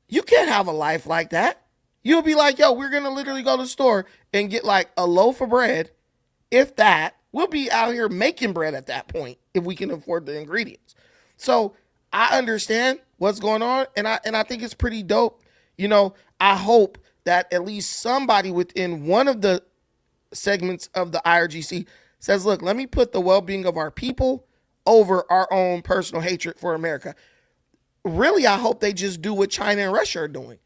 You can't have a life like that. You'll be like, yo, we're going to literally go to the store and get a loaf of bread. If that, we'll be out here making bread at that point if we can afford the ingredients. So I understand what's going on, and I think it's pretty dope. I hope that at least somebody within one of the segments of the IRGC says, look, let me put the well-being of our people over our own personal hatred for America. Really, I hope they just do what China and Russia are doing.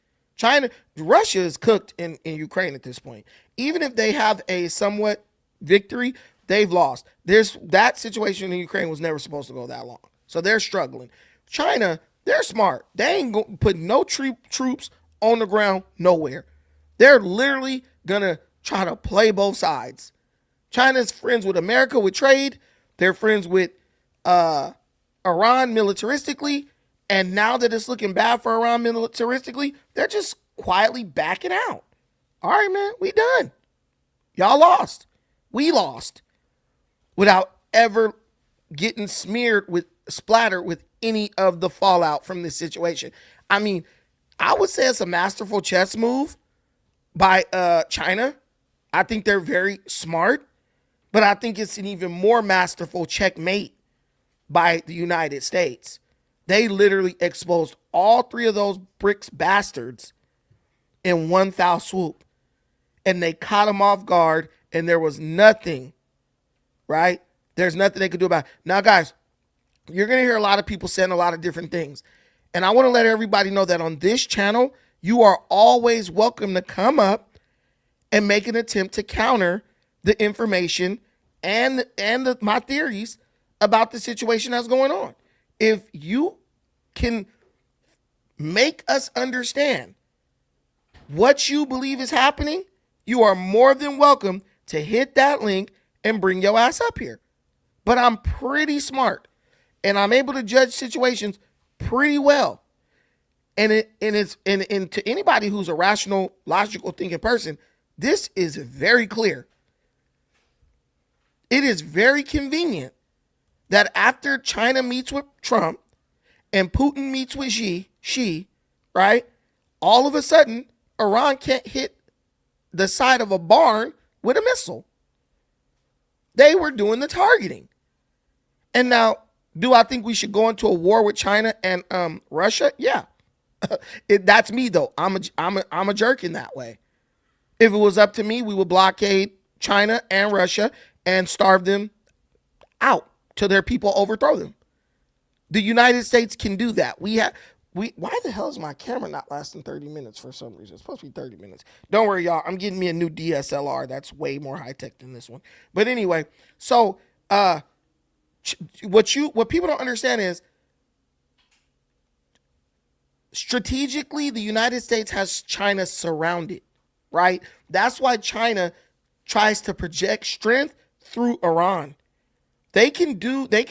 Russia is cooked in Ukraine at this point. Even if they have a somewhat victory, they've lost. That situation in Ukraine was never supposed to go that long. So they're struggling. China, They're smart. They ain't going to put no troops on the ground nowhere. They're literally going to try to play both sides. China's friends with America with trade. They're friends with Iran militaristically. And now that it's looking bad for Iran militaristically, they're just quietly backing out. All right, man, we done. Y'all lost. We lost. Without ever getting splattered with any of the fallout from this situation. I mean, I would say it's a masterful chess move by China. I think they're very smart, but I think it's an even more masterful checkmate by the United States. They literally exposed all three of those BRICS bastards in one foul swoop, and they caught them off guard, and there was nothing, right? There's nothing they could do about it. Now, guys, you're going to hear a lot of people saying a lot of different things. And I want to let everybody know that on this channel, you are always welcome to come up and make an attempt to counter the information and my theories about the situation that's going on. If you can make us understand what you believe is happening, you are more than welcome to hit that link and bring your ass up here. But I'm pretty smart, and I'm able to judge situations pretty well. And to anybody who's a rational, logical thinking person, this is very clear. It is very convenient that after China meets with Trump and Putin meets with Xi, right? All of a sudden, Iran can't hit the side of a barn with a missile. They were doing the targeting. And now, do I think we should go into a war with China and Russia? Yeah. That's me, though. I'm a jerk in that way. If it was up to me, we would blockade China and Russia and starve them out till their people overthrow them. The United States can do that. Why the hell is my camera not lasting 30 minutes for some reason? It's supposed to be 30 minutes. Don't worry, y'all. I'm getting me a new DSLR. That's way more high tech than this one. But anyway, so what people don't understand is strategically the United States has China surrounded, right? That's why China tries to project strength through Iran. They can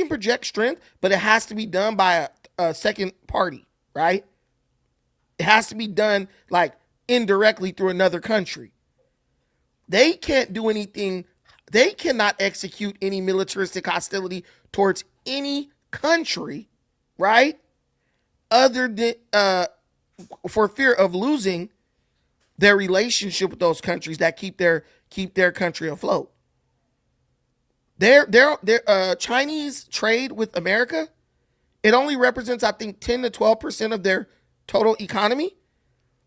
project strength, but it has to be done by a second party, right? It has to be done like indirectly through another country. They can't do anything. They cannot execute any militaristic hostility towards any country, right? Other than for fear of losing their relationship with those countries that keep their country afloat. Their Chinese trade with America, it only represents, I think, 10 to 12% of their total economy.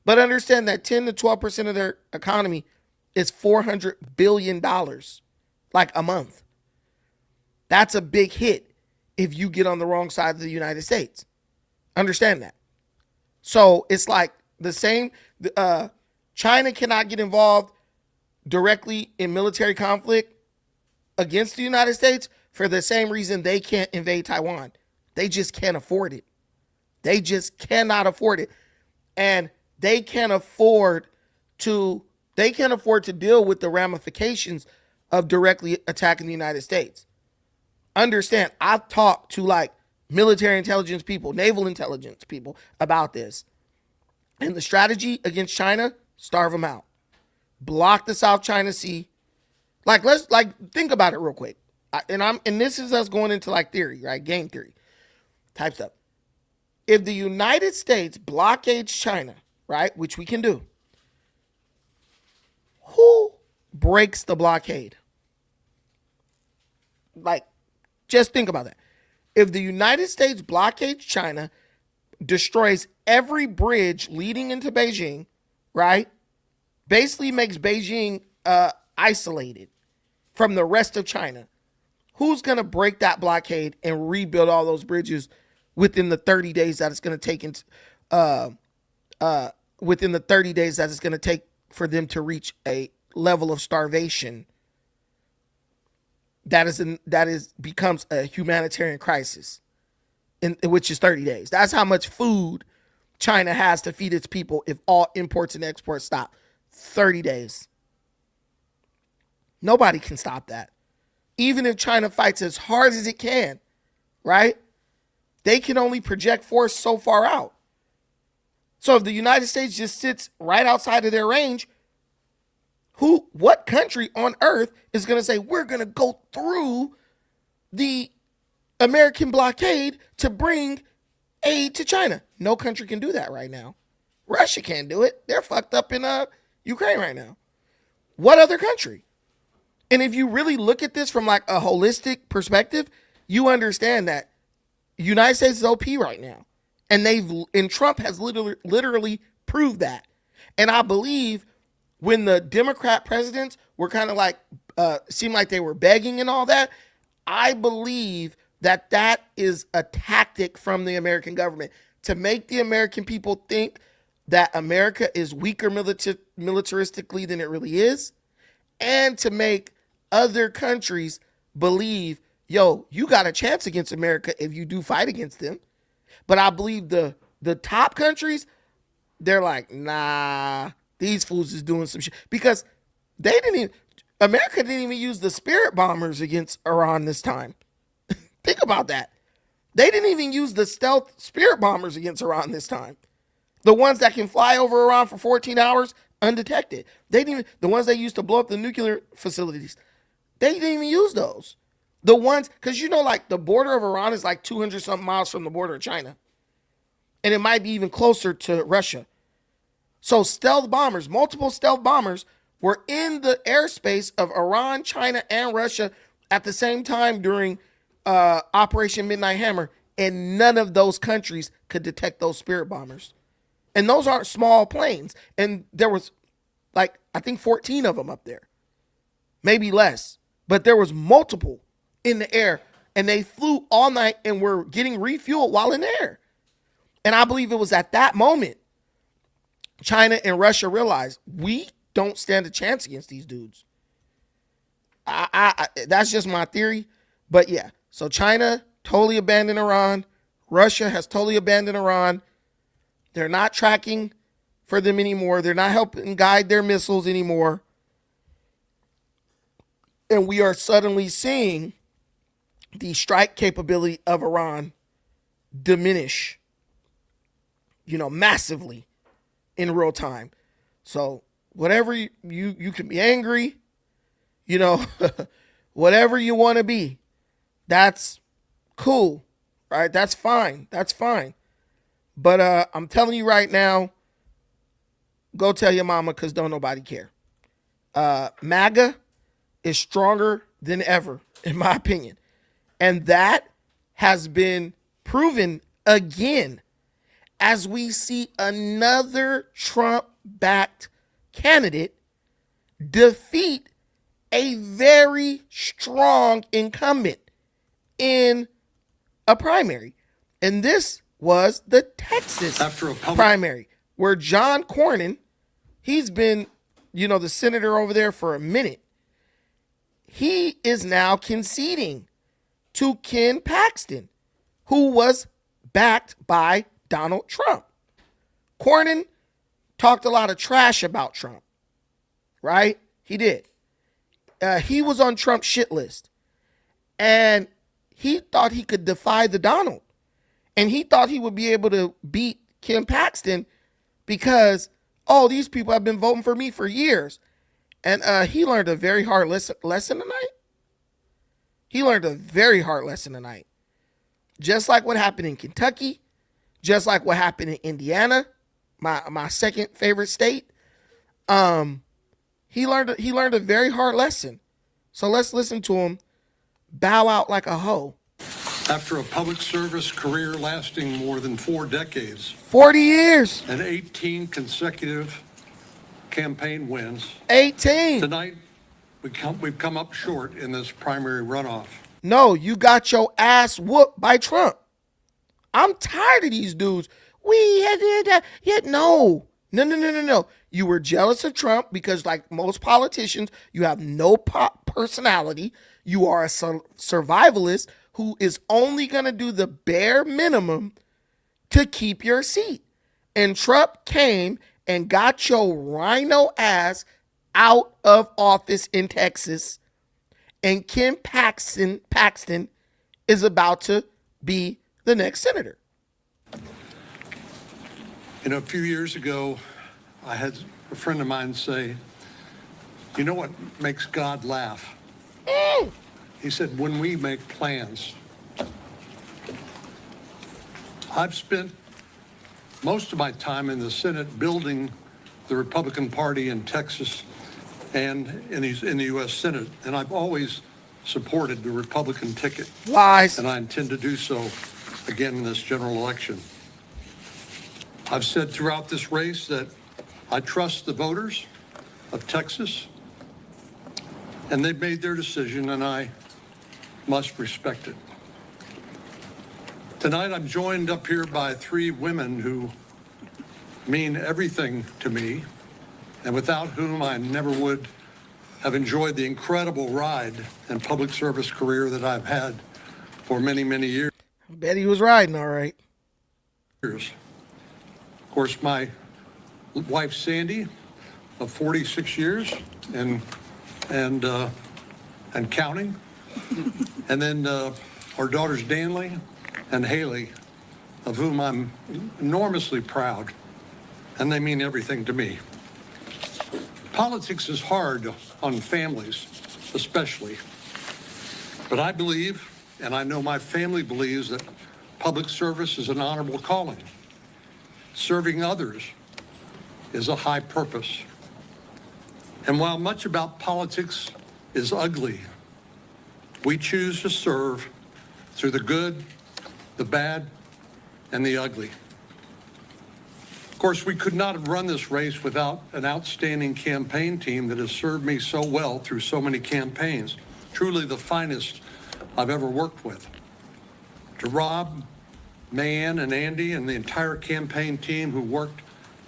But understand that 10 to 12% of their economy is $400 billion, like a month. That's a big hit if you get on the wrong side of the United States. Understand that. So it's like the same. China cannot get involved directly in military conflict against the United States for the same reason they can't invade Taiwan. They just can't afford it. They just cannot afford it. And they can't afford to deal with the ramifications of directly attacking the United States. Understand, I've talked to like military intelligence people, naval intelligence people about this. And the strategy against China, starve them out. Block the South China Sea. Let's think about it real quick. And this is us going into like theory, right? Game theory type stuff. If the United States blockades China, right, which we can do, who breaks the blockade? Like, just think about that. If the United States blockades China, destroys every bridge leading into Beijing, right, basically makes Beijing isolated from the rest of China, who's going to break that blockade and rebuild all those bridges within the 30 days that it's going to take within the 30 days that it's going to take for them to reach a level of starvation that becomes a humanitarian crisis? which is 30 days. That's how much food China has to feed its people if all imports and exports stop. 30 days. Nobody can stop that. Even if China fights as hard as it can, right? They can only project force so far out. So if the United States just sits right outside of their range, what country on earth is going to say, we're going to go through the American blockade to bring aid to China? No country can do that right now. Russia can't do it. They're fucked up in Ukraine right now. What other country? And if you really look at this from like a holistic perspective, you understand that the United States is OP right now. And Trump has literally proved that. And I believe when the Democrat presidents were kind of like, seemed like they were begging and all that, I believe that is a tactic from the American government to make the American people think that America is weaker militaristically than it really is, and to make other countries believe, yo, you got a chance against America if you do fight against them. But I believe the top countries, they're like, nah, these fools is doing some shit. Because America didn't even use the Spirit bombers against Iran this time. Think about that. They didn't even use the stealth Spirit bombers against Iran this time. The ones that can fly over Iran for 14 hours undetected. The ones they used to blow up the nuclear facilities. They didn't even use those. The ones, because like the border of Iran is like 200 something miles from the border of China. And it might be even closer to Russia. So stealth bombers, multiple stealth bombers were in the airspace of Iran, China, and Russia at the same time during Operation Midnight Hammer. And none of those countries could detect those Spirit bombers. And those aren't small planes. And there was like, I think 14 of them up there. Maybe less. But there was multiple in the air, and they flew all night and were getting refueled while in the air. And I believe it was at that moment China and Russia realized we don't stand a chance against these dudes. I that's just my theory. But yeah, so China totally abandoned Iran. Russia has totally abandoned Iran. They're not tracking for them anymore. They're not helping guide their missiles anymore. And we are suddenly seeing the strike capability of Iran diminish, massively in real time. So whatever you can be angry, whatever you want to be, that's cool, right? That's fine. That's fine. But I'm telling you right now, go tell your mama, because don't nobody care. MAGA is stronger than ever, in my opinion. And that has been proven again as we see another Trump-backed candidate defeat a very strong incumbent in a primary. And this was the Texas primary, where John Cornyn, he's been, the senator over there for a minute. He is now conceding to Ken Paxton, who was backed by Donald Trump. Cornyn talked a lot of trash about Trump, right? He did. He was on Trump's shit list, and he thought he could defy the Donald, and he thought he would be able to beat Ken Paxton because, these people have been voting for me for years. And he learned a very hard lesson tonight. He learned a very hard lesson tonight. Just like what happened in Kentucky, just like what happened in Indiana, my second favorite state. He learned a very hard lesson. So let's listen to him bow out like a hoe. After a public service career lasting more than 4 decades, 40 years, and 18 consecutive campaign wins, 18. Tonight, we've come up short in this primary runoff. No, you got your ass whooped by Trump. I'm tired of these dudes. No. You were jealous of Trump because, like most politicians, you have no personality. You are a survivalist who is only going to do the bare minimum to keep your seat. And Trump came and got your rhino ass out of office in Texas. And Ken Paxton is about to be the next senator. You know, a few years ago, I had a friend of mine say, you know what makes God laugh? He said, when we make plans. I've spent most of my time in the Senate building the Republican Party in Texas and in the U.S. Senate, and I've always supported the Republican ticket. Lies. And I intend to do so again in this general election. I've said throughout this race that I trust the voters of Texas, and they've made their decision, and I must respect it. Tonight, I'm joined up here by three women who mean everything to me, and without whom I never would have enjoyed the incredible ride and public service career that I've had for many, many years. I bet he was riding all right. Of course, my wife, Sandy, of 46 years and counting. And then our daughters, Danley and Haley, of whom I'm enormously proud, and they mean everything to me. Politics is hard on families, especially. But I believe, and I know my family believes, that public service is an honorable calling. Serving others is a high purpose. And while much about politics is ugly, we choose to serve through the good, the bad, and the ugly. Of course, we could not have run this race without an outstanding campaign team that has served me so well through so many campaigns, truly the finest I've ever worked with. To Rob, Mayanne, and Andy, and the entire campaign team who worked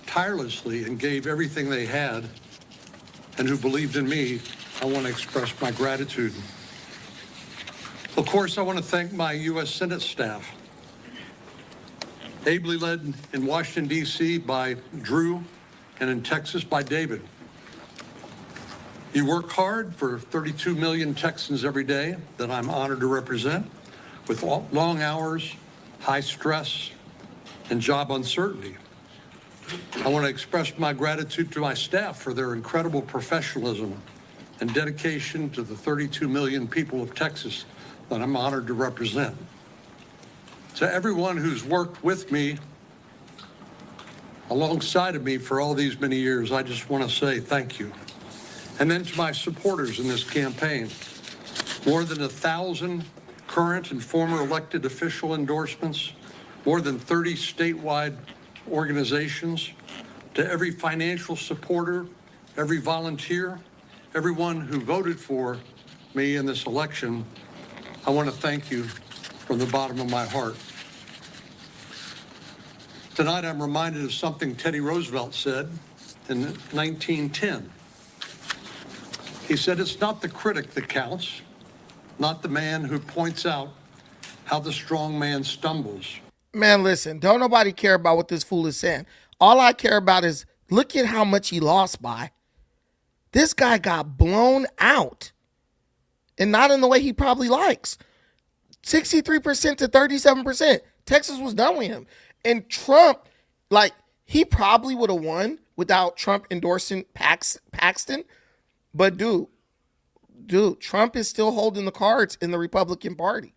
tirelessly and gave everything they had, and who believed in me, I want to express my gratitude. Of course, I want to thank my U.S. Senate staff, ably led in Washington, D.C. by Drew, and in Texas by David. You work hard for 32 million Texans every day that I'm honored to represent, with long hours, high stress, and job uncertainty. I want to express my gratitude to my staff for their incredible professionalism and dedication to the 32 million people of Texas that I'm honored to represent. To everyone who's worked with me, alongside of me for all these many years, I just want to say thank you. And then to my supporters in this campaign, more than 1,000 current and former elected official endorsements, more than 30 statewide organizations, to every financial supporter, every volunteer, everyone who voted for me in this election, I want to thank you from the bottom of my heart. Tonight, I'm reminded of something Teddy Roosevelt said in 1910. He said, "It's not the critic that counts, not the man who points out how the strong man stumbles." Man, listen, don't nobody care about what this fool is saying. All I care about is look at how much he lost by. This guy got blown out, and not in the way he probably likes. 63% to 37%. Texas was done with him. And Trump, like, he probably would have won without Trump endorsing Paxton. But dude, Trump is still holding the cards in the Republican Party.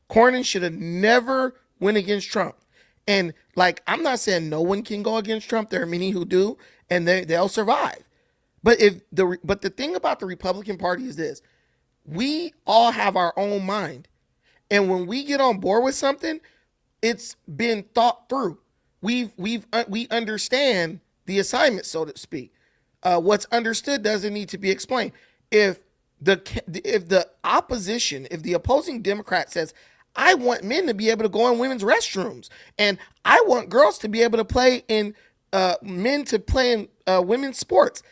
Cornyn should have never went against Trump. And, like, I'm not saying no one can go against Trump. There are many who do, and they'll survive. But the thing about the Republican Party is this: we all have our own mind, and when we get on board with something, it's been thought through. We understand the assignment, so to speak. What's understood doesn't need to be explained. If the opposition, if the opposing Democrat says, "I want men to be able to go in women's restrooms, and I want girls to be able to play in men to play in women's sports,"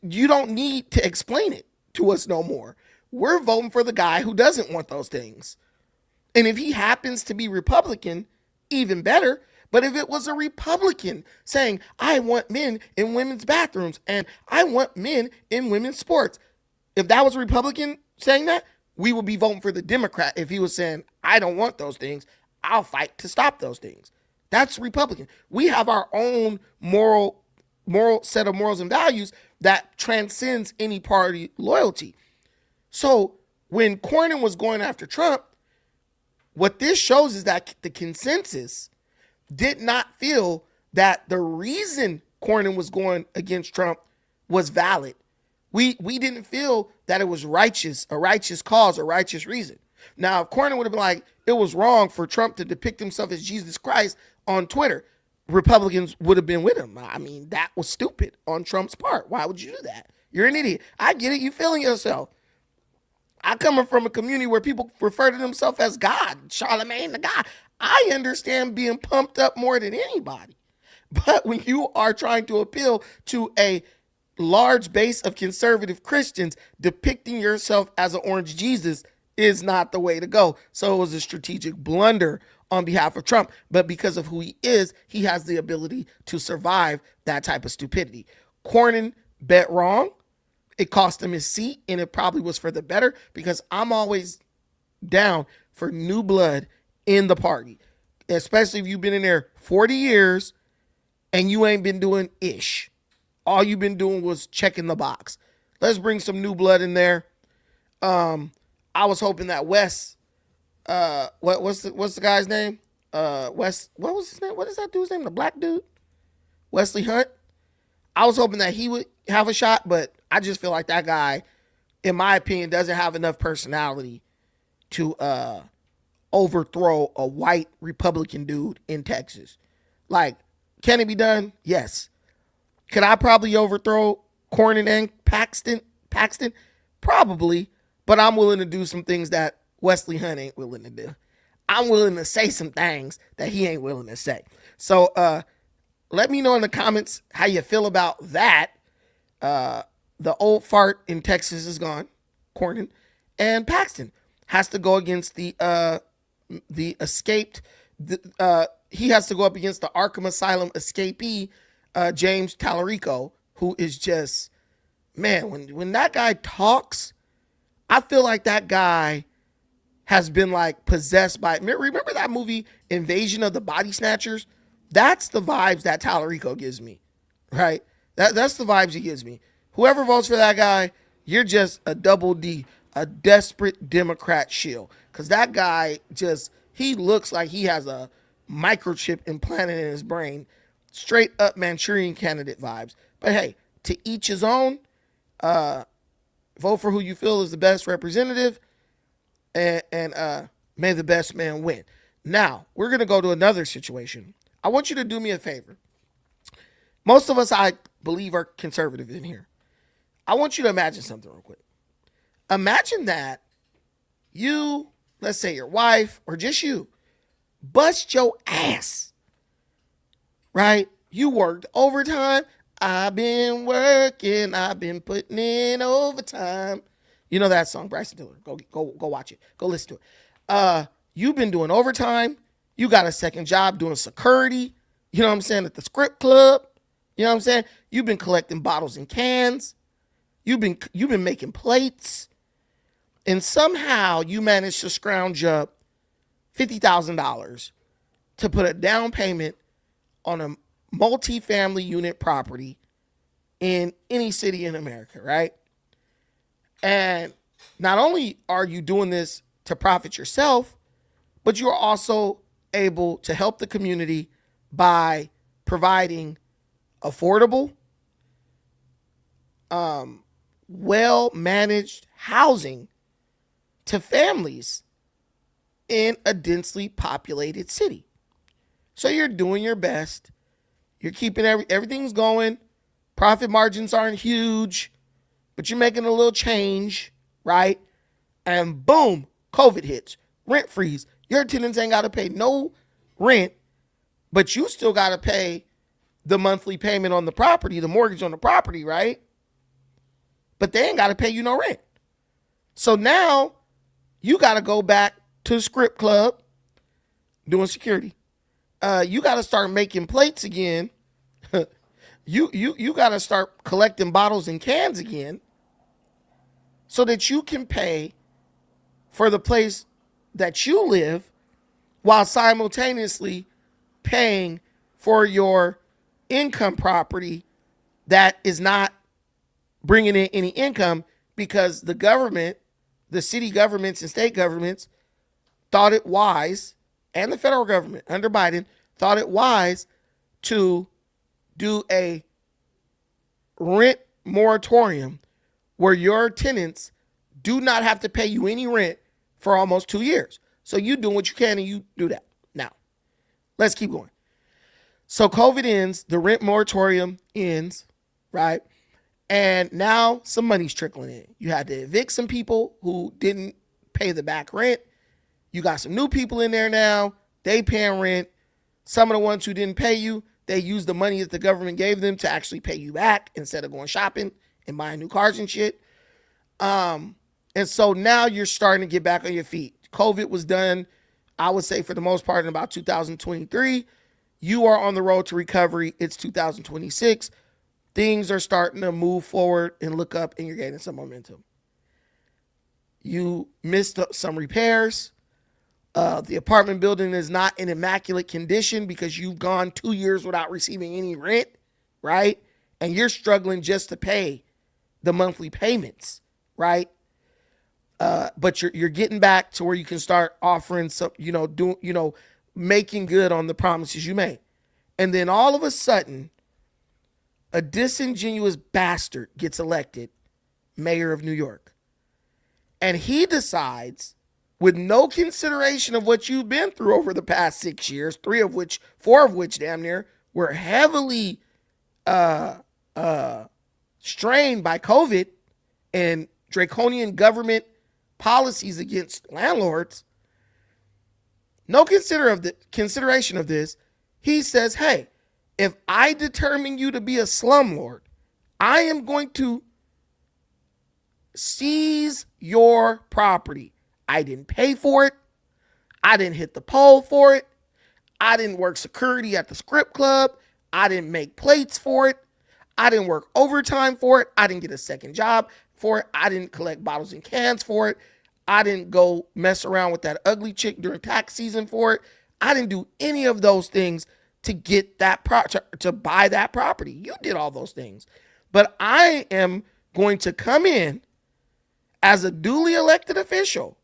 you don't need to explain it to us no more. we're voting for the guy who doesn't want those things. And if he happens to be Republican, even better. But if it was a Republican saying, I want men in women's bathrooms and I want men in women's sports, if that was a Republican saying that, we would be voting for the Democrat. If he was saying, I don't want those things, I'll fight to stop those things. That's Republican. We have our own moral set of morals and values that transcends any party loyalty. So when Cornyn was going after Trump, what this shows is that the consensus did not feel that the reason Cornyn was going against Trump was valid. We didn't feel that it was righteous, a righteous cause, a righteous reason. Now, if Cornyn would have been like, it was wrong for Trump to depict himself as Jesus Christ on Twitter, Republicans would have been with him. I mean, that was stupid on Trump's part. Why would you do that? You're an idiot. I get it. You feeling yourself. I come from a community where people refer to themselves as God, Charlemagne the God. I understand being pumped up more than anybody. But when you are trying to appeal to a large base of conservative Christians, depicting yourself as an orange Jesus is not the way to go. So it was a strategic blunder on behalf of Trump. But because of who he is, he has the ability to survive that type of stupidity. Cornyn bet wrong. It cost him his seat, and it probably was for the better, because I'm always down for new blood in the party, especially if you've been in there 40 years and you ain't been doing ish. All you've been doing was checking the box. Let's bring some new blood in there. I was hoping that Wes, what's the guy's name? Wes, what was his name? What is that dude's name? The black dude? Wesley Hunt. I was hoping that he would have a shot, but I just feel like that guy, in my opinion, doesn't have enough personality to overthrow a white Republican dude in Texas. Like, can it be done? Yes. Could I probably overthrow Cornyn and Paxton? Probably, but I'm willing to do some things that Wesley Hunt ain't willing to do. I'm willing to say some things that he ain't willing to say. So let me know in the comments how you feel about that. The old fart in Texas is gone, Cornyn, and Paxton has to go against the escaped. He has to go up against the Arkham Asylum escapee, James Tallarico, who is just, man, when that guy talks, I feel like that guy has been like possessed by, remember that movie Invasion of the Body Snatchers? That's the vibes that Tallarico gives me, right? That's the vibes he gives me. Whoever votes for that guy, you're just a double D, a desperate Democrat shill. Because that guy he looks like he has a microchip implanted in his brain. Straight up Manchurian Candidate vibes. But hey, to each his own. Vote for who you feel is the best representative. And may the best man win. Now, we're going to go to another situation. I want you to do me a favor. Most of us, I believe, are conservative in here. I want you to imagine something real quick. Imagine that you, let's say your wife or just you, bust your ass, right? You worked overtime. I've been working. I've been putting in overtime. You know that song, Bryson Tiller. Go watch it. Go listen to it. You've been doing overtime. You got a second job doing security. You know what I'm saying? At the script club. You know what I'm saying? You've been collecting bottles and cans. You've been making plates. And somehow you managed to scrounge up $50,000 to put a down payment on a multi-family unit property in any city in America, right? And not only are you doing this to profit yourself, but you're also able to help the community by providing affordable, well-managed housing to families in a densely populated city. So you're doing your best. You're keeping everything's going. Profit margins aren't huge, but you're making a little change, right? And boom, COVID hits. Rent freeze. Your tenants ain't got to pay no rent, but you still got to pay the monthly payment on the property, the mortgage on the property, right? But they ain't got to pay you no rent. So now you got to go back to the script club doing security. You got to start making plates again. You got to start collecting bottles and cans again so that you can pay for the place that you live while simultaneously paying for your income property that is not bringing in any income because the government, the city governments and state governments thought it wise, and the federal government under Biden thought it wise to do a rent moratorium where your tenants do not have to pay you any rent for almost 2 years. So you do what you can and you do that. Now, let's keep going. So COVID ends, the rent moratorium ends, right? And now some money's trickling in. You had to evict some people who didn't pay the back rent. You got some new people in there now. They paying rent. Some of the ones who didn't pay you, they used the money that the government gave them to actually pay you back instead of going shopping and buying new cars and shit. And so now you're starting to get back on your feet. COVID was done, I would say, for the most part in about 2023. You are on the road to recovery. It's 2026. Things are starting to move forward and look up, and you're gaining some momentum. You missed some repairs. The apartment building is not in immaculate condition because you've gone 2 years without receiving any rent, right? And you're struggling just to pay the monthly payments, right? But you're getting back to where you can start offering some, making good on the promises you made. And then all of a sudden, a disingenuous bastard gets elected mayor of New York. And he decides, with no consideration of what you've been through over the past 6 years, 4 of which damn near were heavily strained by COVID and draconian government policies against landlords, no consideration of this, he says, hey, if I determine you to be a slumlord, I am going to seize your property. I didn't pay for it. I didn't hit the pole for it. I didn't work security at the script club. I didn't make plates for it. I didn't work overtime for it. I didn't get a second job for it. I didn't collect bottles and cans for it. I didn't go mess around with that ugly chick during tax season for it. I didn't do any of those things to get that to buy that property. You did all those things. But I am going to come in as a duly elected official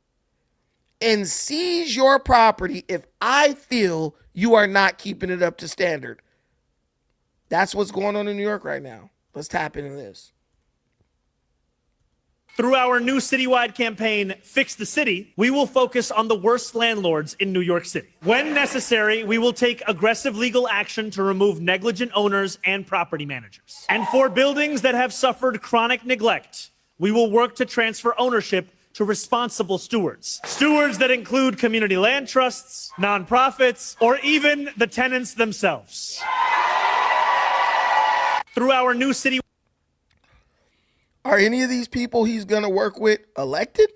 and seize your property if I feel you are not keeping it up to standard. That's what's going on in New York right now. Let's tap into this. Through our new citywide campaign, Fix the City, we will focus on the worst landlords in New York City. When necessary, we will take aggressive legal action to remove negligent owners and property managers. And for buildings that have suffered chronic neglect, we will work to transfer ownership to responsible stewards. Stewards that include community land trusts, nonprofits, or even the tenants themselves. Through our new city. Are any of these people he's going to work with elected?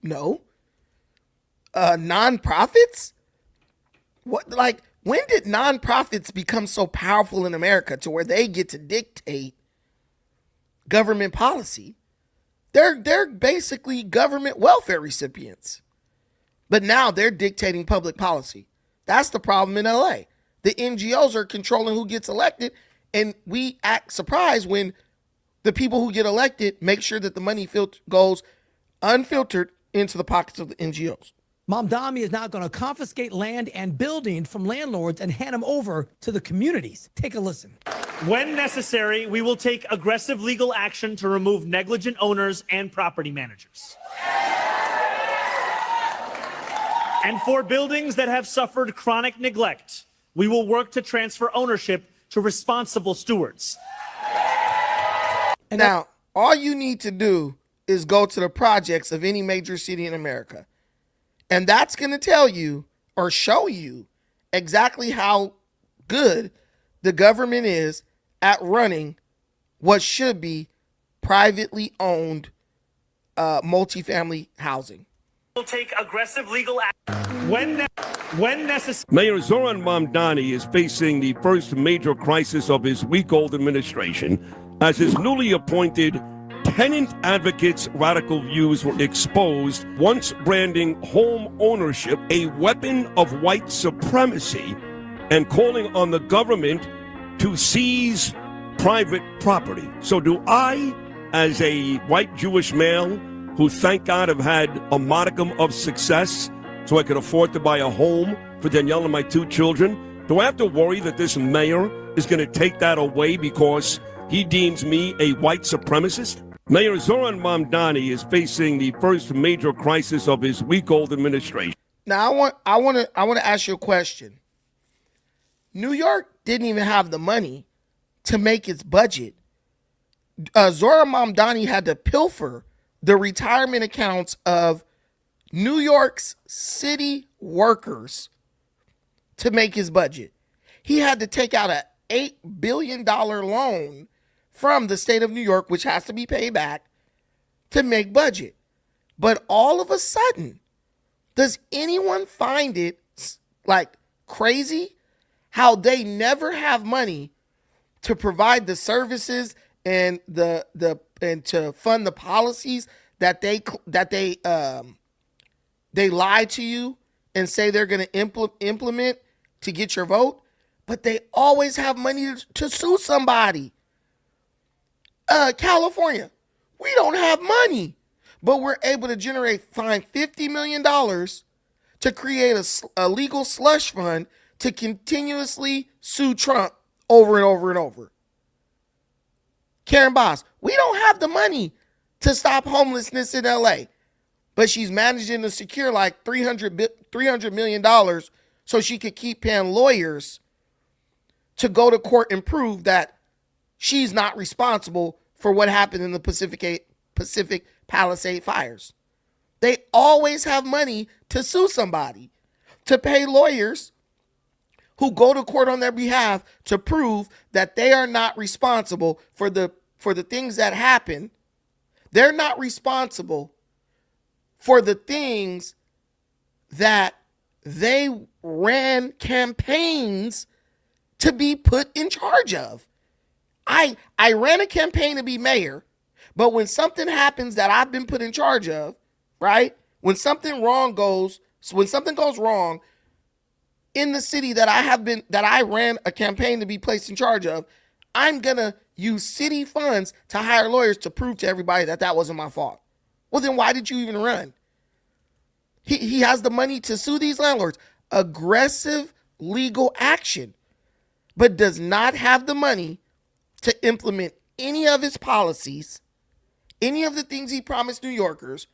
No. Nonprofits? What, like, when did nonprofits become so powerful in America to where they get to dictate government policy? They're basically government welfare recipients. But now they're dictating public policy. That's the problem in LA. The NGOs are controlling who gets elected, and we act surprised when the people who get elected make sure that the money goes unfiltered into the pockets of the NGOs. Mamdani is now going to confiscate land and buildings from landlords and hand them over to the communities. Take a listen. When necessary, we will take aggressive legal action to remove negligent owners and property managers. And for buildings that have suffered chronic neglect, we will work to transfer ownership to responsible stewards. Now, all you need to do is go to the projects of any major city in America. And that's going to tell you or show you exactly how good the government is at running what should be privately owned multifamily housing. We'll take aggressive legal action when necessary. Mayor Zoran Mamdani is facing the first major crisis of his week-old administration as his newly appointed tenant advocates' radical views were exposed, once branding home ownership a weapon of white supremacy and calling on the government to seize private property. So do I, as a white Jewish male who, thank God, have had a modicum of success so I could afford to buy a home for Danielle and my 2 children, do I have to worry that this mayor is going to take that away because he deems me a white supremacist? Mayor Zoran Mamdani is facing the first major crisis of his week-old administration. Now I want to ask you a question. New York didn't even have the money to make its budget. Zoran Mamdani had to pilfer the retirement accounts of New York's city workers to make his budget. He had to take out an $8 billion loan from the state of New York, which has to be paid back, to make budget. But all of a sudden, does anyone find it like crazy how they never have money to provide the services and and to fund the policies that they lie to you and say they're going to implement to get your vote, but they always have money to sue somebody. California, we don't have money, but we're able to find $50 million to create a legal slush fund to continuously sue Trump over and over and over. Karen Bass, we don't have the money to stop homelessness in LA, but she's managing to secure like $300 million so she could keep paying lawyers to go to court and prove that she's not responsible for what happened in the Pacific Palisade fires. They always have money to sue somebody, to pay lawyers who go to court on their behalf to prove that they are not responsible for the things that happen. They're not responsible for the things that they ran campaigns to be put in charge of. I ran a campaign to be mayor, but when something happens that I've been put in charge of, right? When something goes wrong in the city that I ran a campaign to be placed in charge of, I'm gonna use city funds to hire lawyers to prove to everybody that wasn't my fault. Well, then why did you even run? He has the money to sue these landlords. Aggressive legal action, but does not have the money to implement any of his policies, any of the things he promised New Yorkers,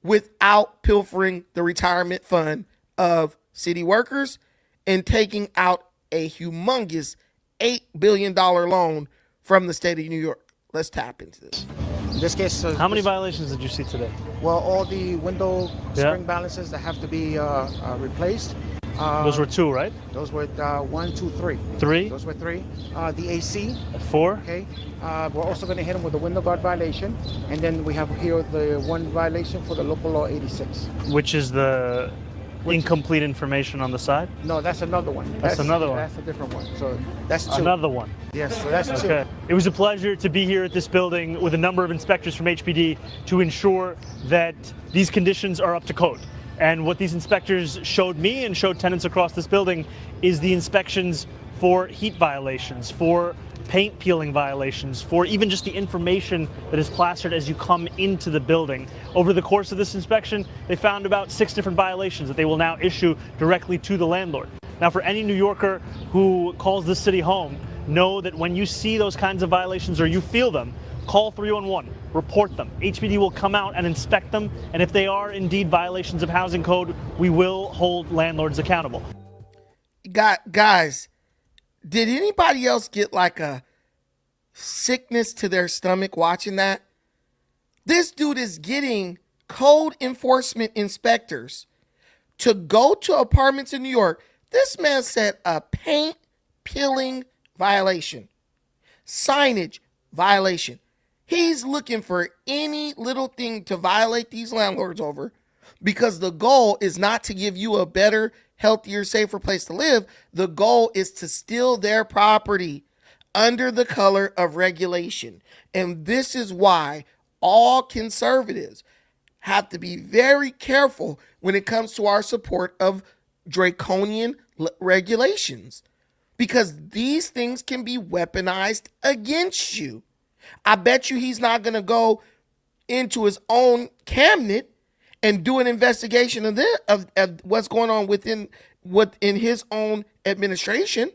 without pilfering the retirement fund of city workers and taking out a humongous $8 billion loan from the state of New York. Let's tap into this. In this case, How many violations did you see today? well, all the window spring balances that have to be replaced. Those were 2, right? Those were 1, 2, 3. 3? Those were 3. The AC. 4? Okay. We're also going to hit them with a window guard violation, and then we have here the one violation for the local law 86. Which is the incomplete information on the side? No, that's another one. That's another one. That's a different one. So that's 2. Another one. Yes, so that's 2. Okay. It was a pleasure to be here at this building with a number of inspectors from HPD to ensure that these conditions are up to code. And what these inspectors showed me and showed tenants across this building is the inspections for heat violations, for paint peeling violations, for even just the information that is plastered as you come into the building. Over the course of this inspection, they found about 6 different violations that they will now issue directly to the landlord. Now, for any New Yorker who calls this city home, know that when you see those kinds of violations or you feel them, call 311, report them. HPD will come out and inspect them, and if they are indeed violations of housing code, we will hold landlords accountable. Guys, did anybody else get like a sickness to their stomach watching that? This dude is getting code enforcement inspectors to go to apartments in New York. This man said a paint peeling violation, signage violation. He's looking for any little thing to violate these landlords over, because the goal is not to give you a better, healthier, safer place to live. The goal is to steal their property under the color of regulation. And this is why all conservatives have to be very careful when it comes to our support of draconian regulations, because these things can be weaponized against you. I bet you he's not going to go into his own cabinet and do an investigation of this, of what's going on within his own administration.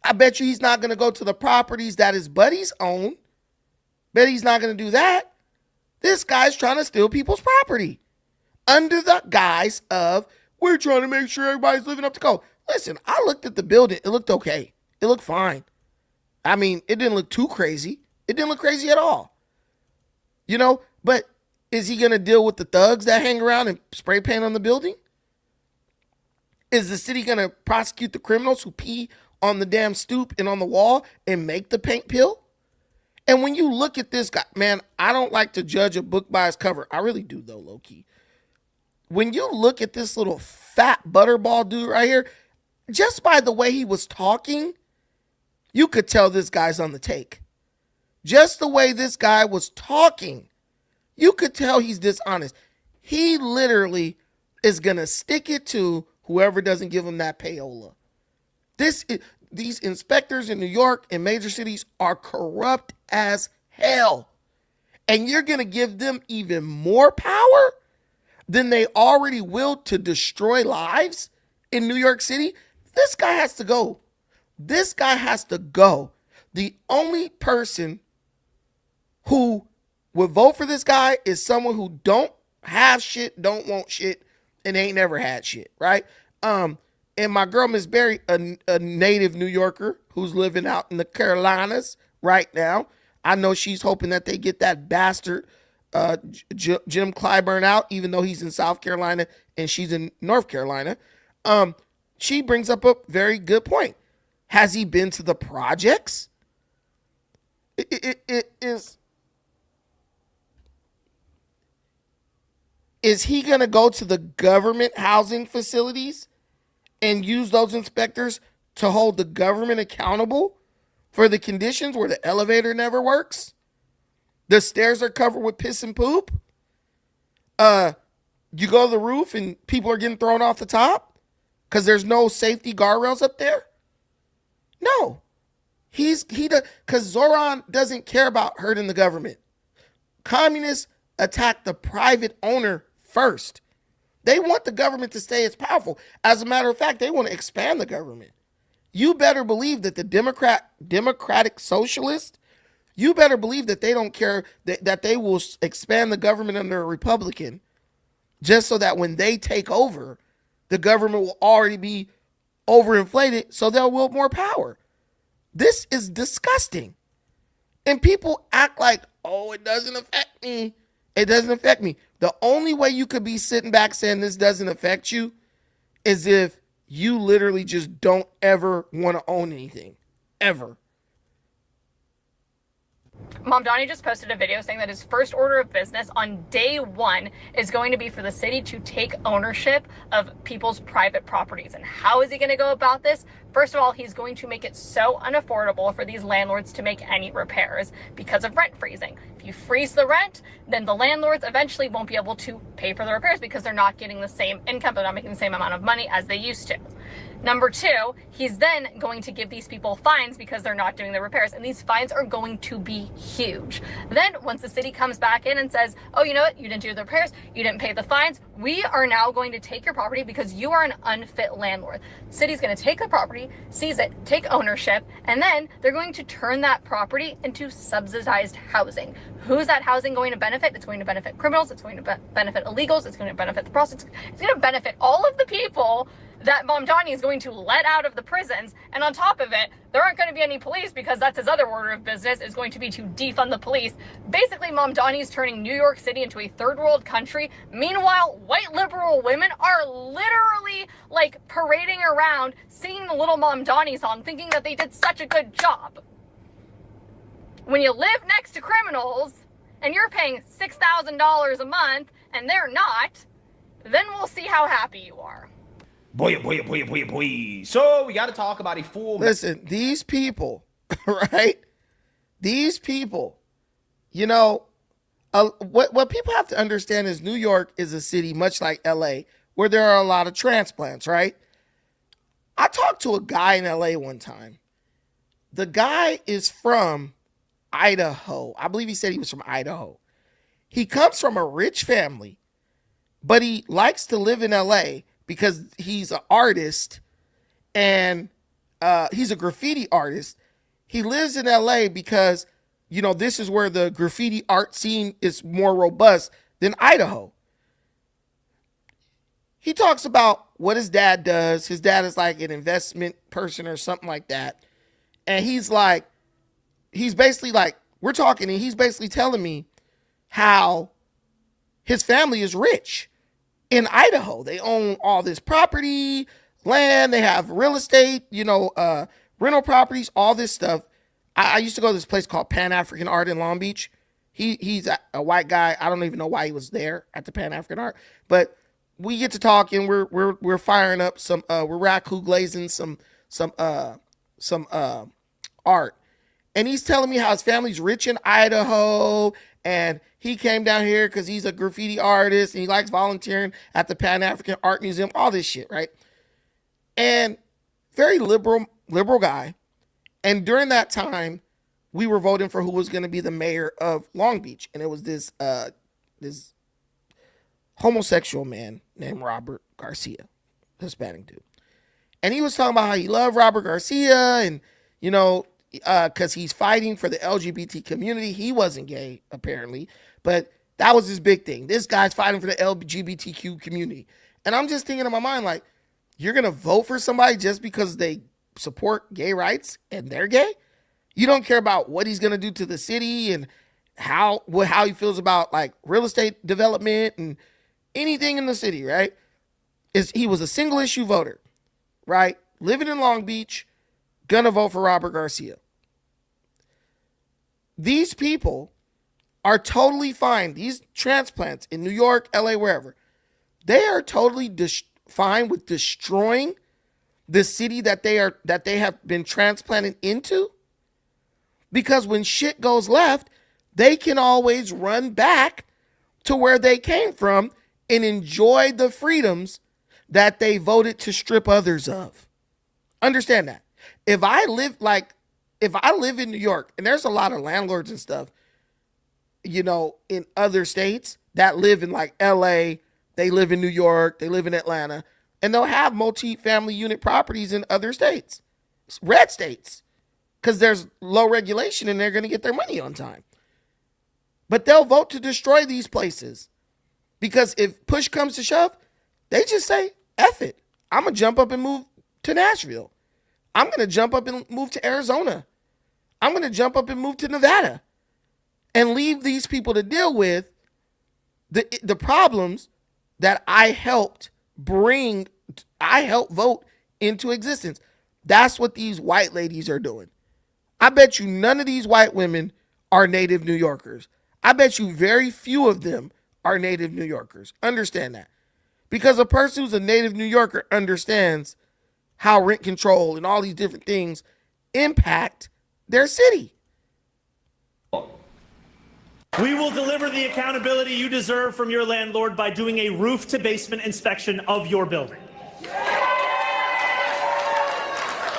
I bet you he's not going to go to the properties that his buddies own. Bet he's not going to do that. This guy's trying to steal people's property under the guise of, we're trying to make sure everybody's living up to code. Listen, I looked at the building. It looked okay. It looked fine. I mean, it didn't look too crazy. It didn't look crazy at all. You know, but is he going to deal with the thugs that hang around and spray paint on the building? Is the city going to prosecute the criminals who pee on the damn stoop and on the wall and make the paint peel? And when you look at this guy, man, I don't like to judge a book by its cover. I really do, though, low-key. When you look at this little fat butterball dude right here, just by the way he was talking, you could tell this guy's on the take. Just the way this guy was talking, you could tell he's dishonest. He literally is going to stick it to whoever doesn't give him that payola. These inspectors in New York and major cities are corrupt as hell. And you're going to give them even more power than they already will to destroy lives in New York City. This guy has to go. This guy has to go. The only person who would vote for this guy is someone who don't have shit, don't want shit, and ain't never had shit, right? And my girl, Miss Berry, a native New Yorker who's living out in the Carolinas right now. I know she's hoping that they get that bastard Jim Clyburn out, even though he's in South Carolina and she's in North Carolina. She brings up a very good point. Has he been to the projects? Is he going to go to the government housing facilities and use those inspectors to hold the government accountable for the conditions where the elevator never works? The stairs are covered with piss and poop? You go to the roof and people are getting thrown off the top because there's no safety guardrails up there? No. Because Zoran doesn't care about hurting the government. Communists attack the private owner first. They want the government to stay as powerful. As a matter of fact, they want to expand the government. You better believe that the democratic socialists, you better believe that they don't care that they will expand the government under a Republican just so that when they take over, the government will already be overinflated so they'll wield more power. This is disgusting. And people act like, oh, it doesn't affect me. It doesn't affect me. The only way you could be sitting back saying this doesn't affect you is if you literally just don't ever want to own anything. Ever. Mamdani just posted a video saying that his first order of business on day one is going to be for the city to take ownership of people's private properties. And how is he going to go about this? First of all, he's going to make it so unaffordable for these landlords to make any repairs because of rent freezing. If you freeze the rent, then the landlords eventually won't be able to pay for the repairs because they're not getting the same income, they're not making the same amount of money as they used to. Number two, he's then going to give these people fines because they're not doing the repairs, and these fines are going to be huge. Then once the city comes back in and says, oh, you know what, you didn't do the repairs, you didn't pay the fines, we are now going to take your property because you are an unfit landlord. The city's going to take the property, seize it, take ownership, and then they're going to turn that property into subsidized housing. Who's that housing going to benefit? It's going to benefit criminals, it's going to benefit illegals, it's going to benefit the prostitutes, it's going to benefit all of the people that Mamdani is going to let out of the prisons. And on top of it, there aren't going to be any police because that's his other order of business, is going to be to defund the police. Basically, Mamdani is turning New York City into a third world country. Meanwhile, white liberal women are literally like parading around, singing the little Mamdani song, thinking that they did such a good job. when you live next to criminals and you're paying $6,000 a month and they're not, then we'll see how happy you are. Boy. So we got to talk about a full. Listen, these people, right? These people, you know, what people have to understand is New York is a city much like LA where there are a lot of transplants, right? I talked to a guy in LA one time. The guy is from Idaho. I believe he said he was from Idaho. He comes from a rich family, but he likes to live in LA because he's an artist and he's a graffiti artist. He lives in LA because, you know, this is where the graffiti art scene is more robust than Idaho. He talks about what his dad does. His dad is like an investment person or something like that. And he's basically like, we're talking and he's basically telling me how his family is rich in Idaho. They own all this property, land, they have real estate, rental properties, all this stuff. I used to go to this place called Pan African Art in Long Beach. He's a white guy. I don't even know why he was there at the Pan African Art, but we get to talk and we're firing up some we're raku glazing some art. And he's telling me how his family's rich in Idaho and he came down here because he's a graffiti artist and he likes volunteering at the Pan African Art Museum, all this shit, right? And very liberal guy. And during that time, we were voting for who was going to be the mayor of Long Beach. And it was this homosexual man named Robert Garcia, Hispanic dude. And he was talking about how he loved Robert Garcia and, because he's fighting for the LGBT community. He wasn't gay, apparently, but that was his big thing. This guy's fighting for the LGBTQ community. And I'm just thinking in my mind, like, you're going to vote for somebody just because they support gay rights and they're gay? You don't care about what he's going to do to the city and how he feels about like real estate development and anything in the city, right? He was a single issue voter, right? Living in Long Beach, gonna vote for Robert Garcia. These people are totally fine. These transplants in New York, LA, wherever, they are totally fine with destroying the city that they have been transplanted into, because when shit goes left, they can always run back to where they came from and enjoy the freedoms that they voted to strip others of. Understand that. If I live in New York, and there's a lot of landlords and stuff, in other states that live in like LA, they live in New York, they live in Atlanta, and they'll have multi-family unit properties in other states, red states, because there's low regulation and they're going to get their money on time. But they'll vote to destroy these places because if push comes to shove, they just say, F it. I'm going to jump up and move to Nashville. I'm going to jump up and move to Arizona. I'm going to jump up and move to Nevada and leave these people to deal with the problems that I helped vote into existence. That's what these white ladies are doing. I bet you none of these white women are native New Yorkers. I bet you very few of them are native New Yorkers. Understand that. Because a person who's a native New Yorker understands how rent control and all these different things impact their city. We will deliver the accountability you deserve from your landlord by doing a roof-to-basement inspection of your building.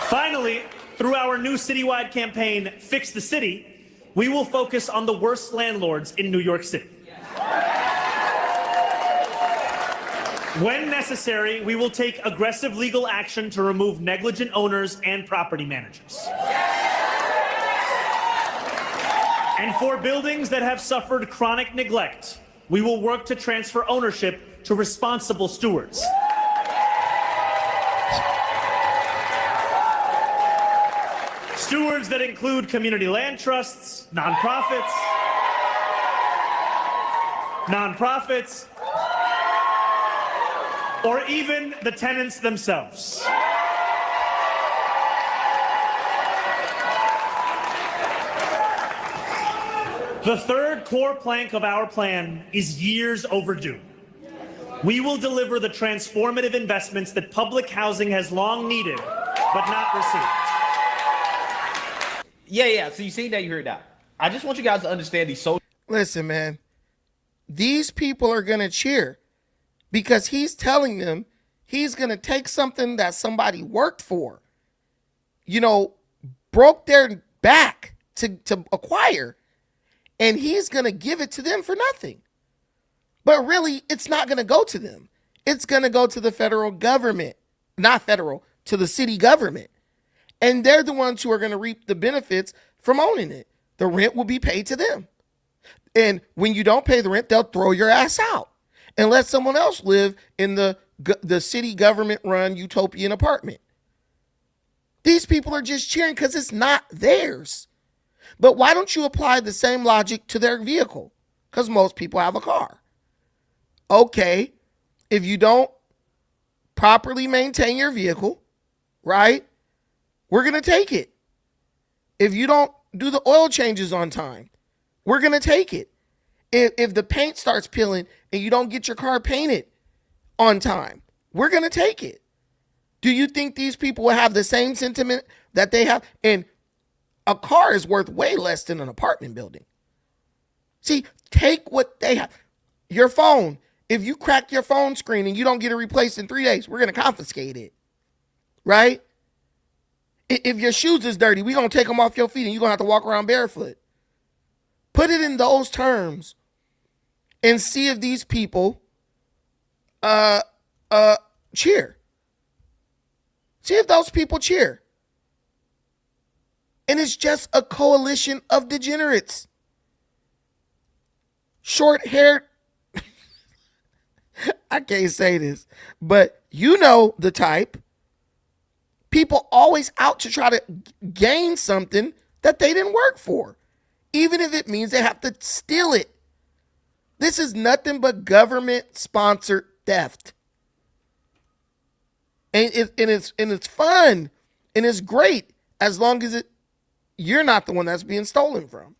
Finally, through our new citywide campaign, Fix the City, we will focus on the worst landlords in New York City. When necessary, we will take aggressive legal action to remove negligent owners and property managers. And for buildings that have suffered chronic neglect, we will work to transfer ownership to responsible stewards. Stewards that include community land trusts, nonprofits, or even the tenants themselves. The third core plank of our plan is years overdue. We will deliver the transformative investments that public housing has long needed, but not received. Yeah. So you see that, you heard that. I just want you guys to understand these social. Listen, man, these people are going to cheer because he's telling them he's going to take something that somebody worked for, broke their back to acquire, and he's going to give it to them for nothing. But really, it's not going to go to them. It's going to go to the federal government, to the city government. And they're the ones who are going to reap the benefits from owning it. The rent will be paid to them. And when you don't pay the rent, they'll throw your ass out and let someone else live in the city government-run utopian apartment. These people are just cheering because it's not theirs. But why don't you apply the same logic to their vehicle? Because most people have a car. Okay, if you don't properly maintain your vehicle, right, we're going to take it. If you don't do the oil changes on time, we're going to take it. If the paint starts peeling and you don't get your car painted on time, we're going to take it. Do you think these people will have the same sentiment that they have? And a car is worth way less than an apartment building. See, take what they have. Your phone. If you crack your phone screen and you don't get it replaced in 3 days, we're going to confiscate it. Right? If your shoes is dirty, we're going to take them off your feet and you're going to have to walk around barefoot. Put it in those terms and see if these people cheer. See if those people cheer. And it's just a coalition of degenerates. Short-haired, I can't say this, but you know the type. People always out to try to gain something that they didn't work for, even if it means they have to steal it. This is nothing but government-sponsored theft. And it's fun and it's great as long as you're not the one that's being stolen from.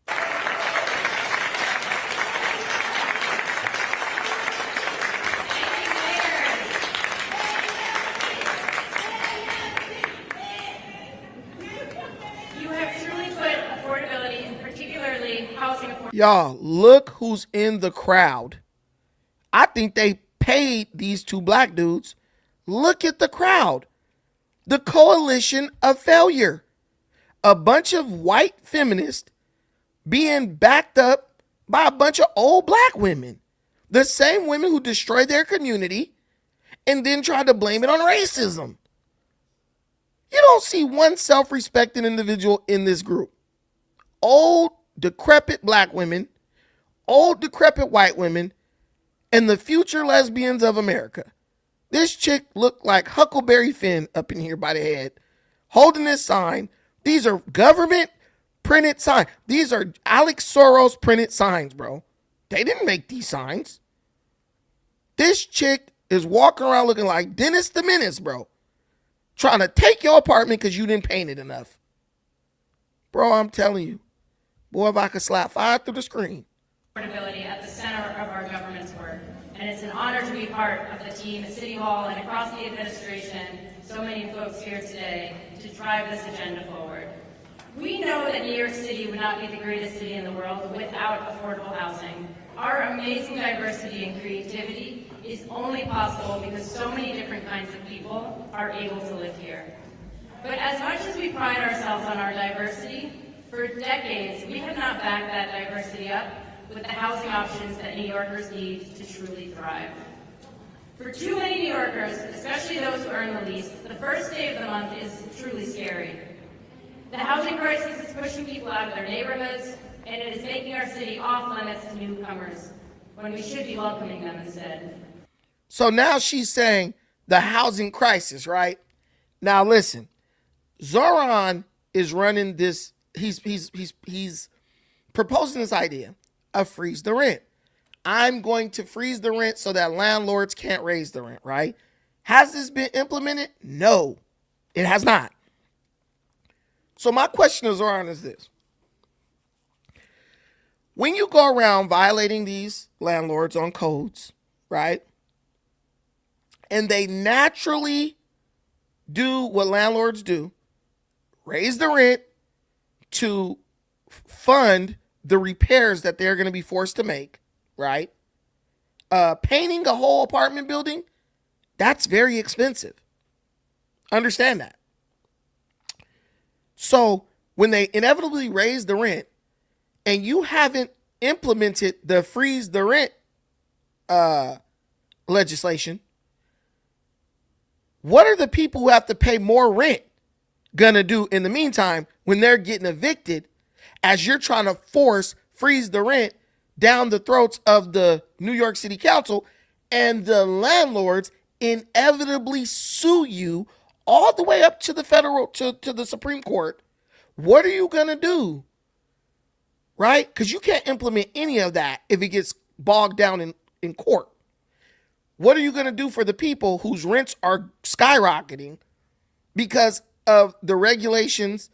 Y'all, look who's in the crowd. I think they paid these two black dudes. Look at the crowd. The coalition of failure. A bunch of white feminists being backed up by a bunch of old black women. The same women who destroyed their community and then tried to blame it on racism. You don't see one self-respecting individual in this group. Old, decrepit black women, old, decrepit white women, and the future lesbians of America. This chick looked like Huckleberry Finn up in here by the head, holding this sign. These are government printed signs. These are Alex Soros printed signs, bro. They didn't make these signs. This chick is walking around looking like Dennis the Menace, bro. Trying to take your apartment because you didn't paint it enough. Bro, I'm telling you. Boy, if I could slap fire through the screen. Affordability at the center of our government's work. And it's an honor to be part of the team at City Hall and across the administration, so many folks here today, to drive this agenda forward. We know that New York City would not be the greatest city in the world without affordable housing. Our amazing diversity and creativity is only possible because so many different kinds of people are able to live here. But as much as we pride ourselves on our diversity, for decades, we have not backed that diversity up with the housing options that New Yorkers need to truly thrive. For too many New Yorkers, especially those who earn the least, the first day of the month is truly scary. The housing crisis is pushing people out of their neighborhoods, and it is making our city off limits to newcomers when we should be welcoming them instead. So now she's saying the housing crisis, right? Now listen, Zoran is running this. He's proposing this idea of freeze the rent. I'm going to freeze the rent so that landlords can't raise the rent, right? Has this been implemented? No, it has not. So my question to Zoran is this. when you go around violating these landlords on codes, right? And they naturally do what landlords do, raise the rent to fund the repairs that they're going to be forced to make, right? Painting a whole apartment building, that's very expensive. Understand that. So when they inevitably raise the rent and you haven't implemented the freeze the rent legislation, what are the people who have to pay more rent gonna do in the meantime when they're getting evicted as you're trying to force freeze the rent down the throats of the New York City Council, and the landlords inevitably sue you all the way up to the federal, to the Supreme Court? What are you gonna do? Right? Because you can't implement any of that if it gets bogged down in court. What are you going to do for the people whose rents are skyrocketing because of the regulations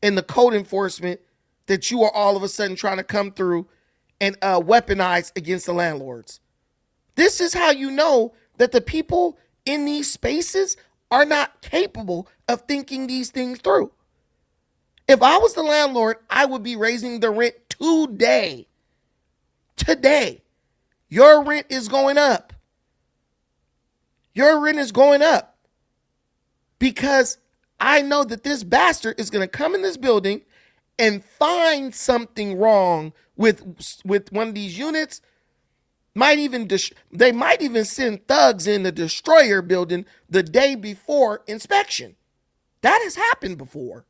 and the code enforcement that you are all of a sudden trying to come through and weaponize against the landlords? This is how you know that the people in these spaces are not capable of thinking these things through. If I was the landlord, I would be raising the rent today. Today. Your rent is going up. Your rent is going up because I know that this bastard is going to come in this building and find something wrong with one of these units. They might even send thugs in to destroy your building the day before inspection. That has happened before.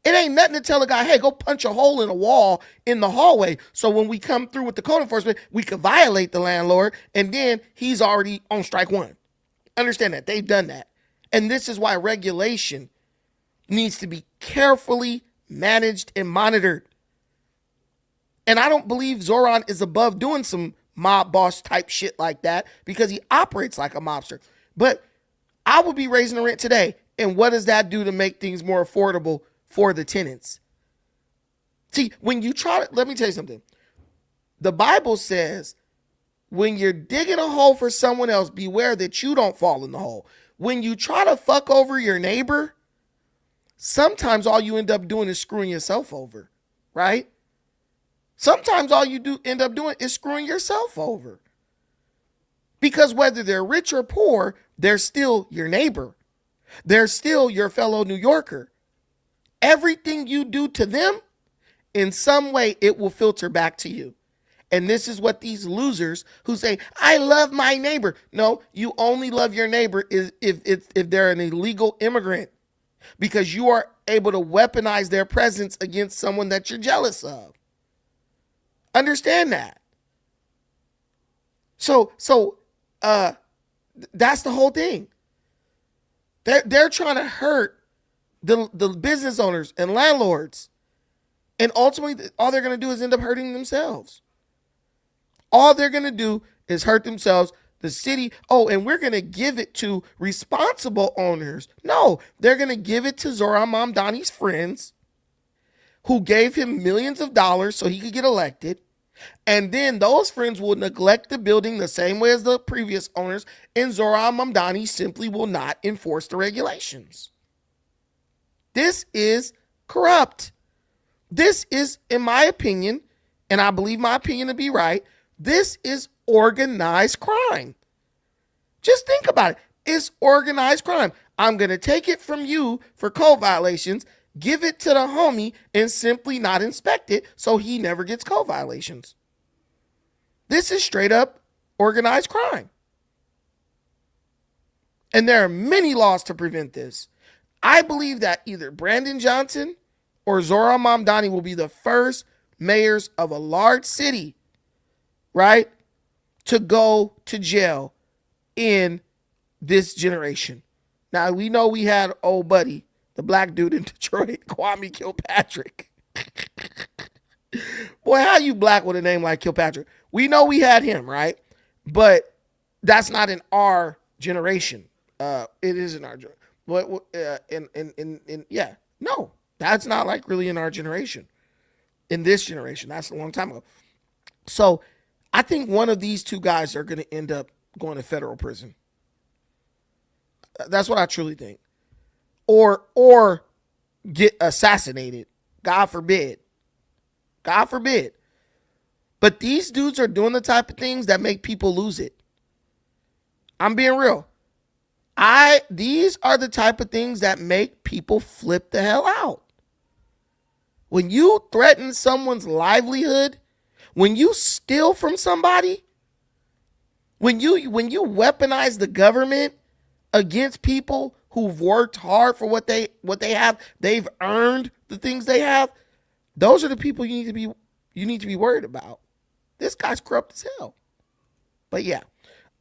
It ain't nothing to tell a guy, hey, go punch a hole in a wall in the hallway so when we come through with the code enforcement, we could violate the landlord, and then he's already on strike one. Understand that. They've done that. And this is why regulation needs to be carefully managed and monitored. And I don't believe Zoran is above doing some mob boss type shit like that because he operates like a mobster. But I would be raising the rent today. And what does that do to make things more affordable for the tenants? See, when you try to, let me tell you something. The Bible says, when you're digging a hole for someone else, beware that you don't fall in the hole. When you try to fuck over your neighbor, sometimes all you end up doing is screwing yourself over, right? Sometimes all you do end up doing is screwing yourself over. Because whether they're rich or poor, they're still your neighbor. They're still your fellow New Yorker. Everything you do to them, in some way, it will filter back to you. And this is what these losers who say, I love my neighbor. No, you only love your neighbor if they're an illegal immigrant, because you are able to weaponize their presence against someone that you're jealous of. Understand that. So that's the whole thing. They're trying to hurt the business owners and landlords. And ultimately, all they're going to do is end up hurting themselves. All they're going to do is hurt themselves. The city, and we're going to give it to responsible owners. No, they're going to give it to Zoran Mamdani's friends who gave him millions of dollars so he could get elected. And then those friends will neglect the building the same way as the previous owners, and Zoran Mamdani simply will not enforce the regulations. This is corrupt. This is, in my opinion, and I believe my opinion to be right, this is organized crime. Just think about it. It's organized crime. I'm going to take it from you for code violations, give it to the homie, and simply not inspect it so he never gets code violations. This is straight up organized crime. And there are many laws to prevent this. I believe that either Brandon Johnson or Zoran Mamdani will be the first mayors of a large city, right, to go to jail in this generation. Now, we know we had old buddy, the black dude in Detroit, Kwame Kilpatrick. Boy, how you black with a name like Kilpatrick? We know we had him, right? But that's not in our generation. It is in our generation. But no, that's not like really in our generation. in this generation. That's a long time ago. So I think one of these two guys are going to end up going to federal prison. That's what I truly think. Or get assassinated. God forbid. God forbid. But these dudes are doing the type of things that make people lose it. I'm being real. These are the type of things that make people flip the hell out. When you threaten someone's livelihood, when you steal from somebody, when you weaponize the government against people who've worked hard for what they have, they've earned the things they have, those are the people you need to be worried about. This guy's corrupt as hell. But yeah.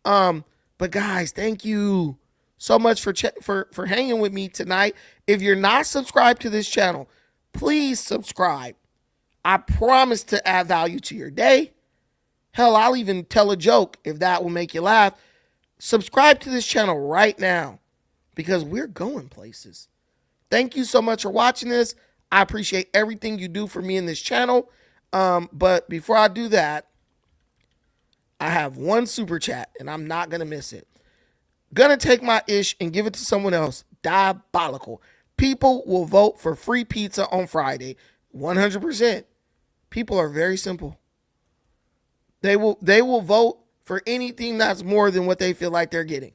But guys, thank you so much for hanging with me tonight. If you're not subscribed to this channel, please subscribe. I promise to add value to your day. Hell, I'll even tell a joke if that will make you laugh. Subscribe to this channel right now because we're going places. Thank you so much for watching this. I appreciate everything you do for me in this channel. But before I do that, I have one super chat and I'm not going to miss it. Gonna take my ish and give it to someone else. Diabolical. People will vote for free pizza on Friday. 100%. People are very simple. They will vote for anything that's more than what they feel like they're getting.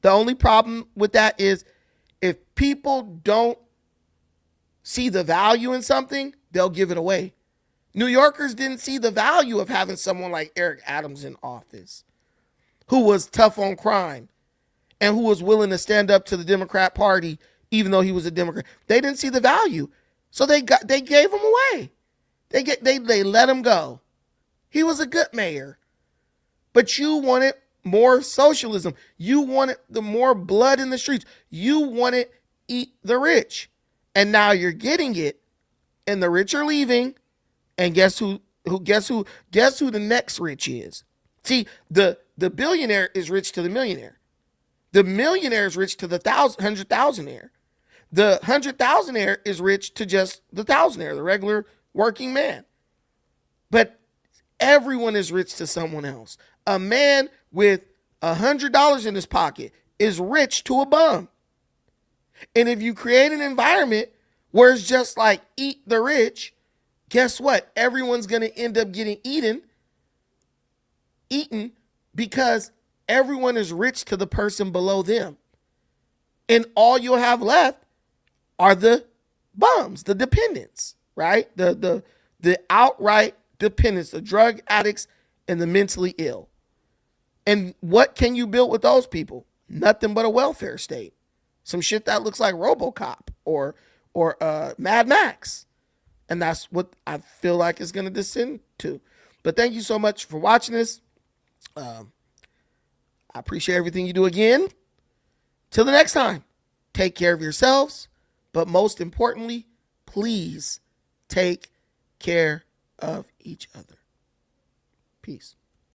The only problem with that is if people don't see the value in something, they'll give it away. New Yorkers didn't see the value of having someone like Eric Adams in office, who was tough on crime and who was willing to stand up to the Democrat Party, even though he was a Democrat. They didn't see the value, so they gave him away. They let him go. He was a good mayor, but you wanted more socialism. You wanted the more blood in the streets. You wanted eat the rich, and now you're getting it, and the rich are leaving. And guess who the next rich is? See, the billionaire is rich to the millionaire. The millionaire is rich to the 100,000-aire. The 100,000-aire is rich to just the 1,000-aire, the regular working man. But everyone is rich to someone else. A man with $100 in his pocket is rich to a bum. And if you create an environment where it's just like eat the rich, guess what? Everyone's going to end up getting eaten because everyone is rich to the person below them. And all you'll have left are the bums, the dependents, right? The outright dependents, the drug addicts and the mentally ill. And what can you build with those people? Nothing but a welfare state. Some shit that looks like RoboCop or Mad Max. And that's what I feel like is going to descend to. But thank you so much for watching this. I appreciate everything you do again. Till the next time, take care of yourselves. But most importantly, please take care of each other. Peace.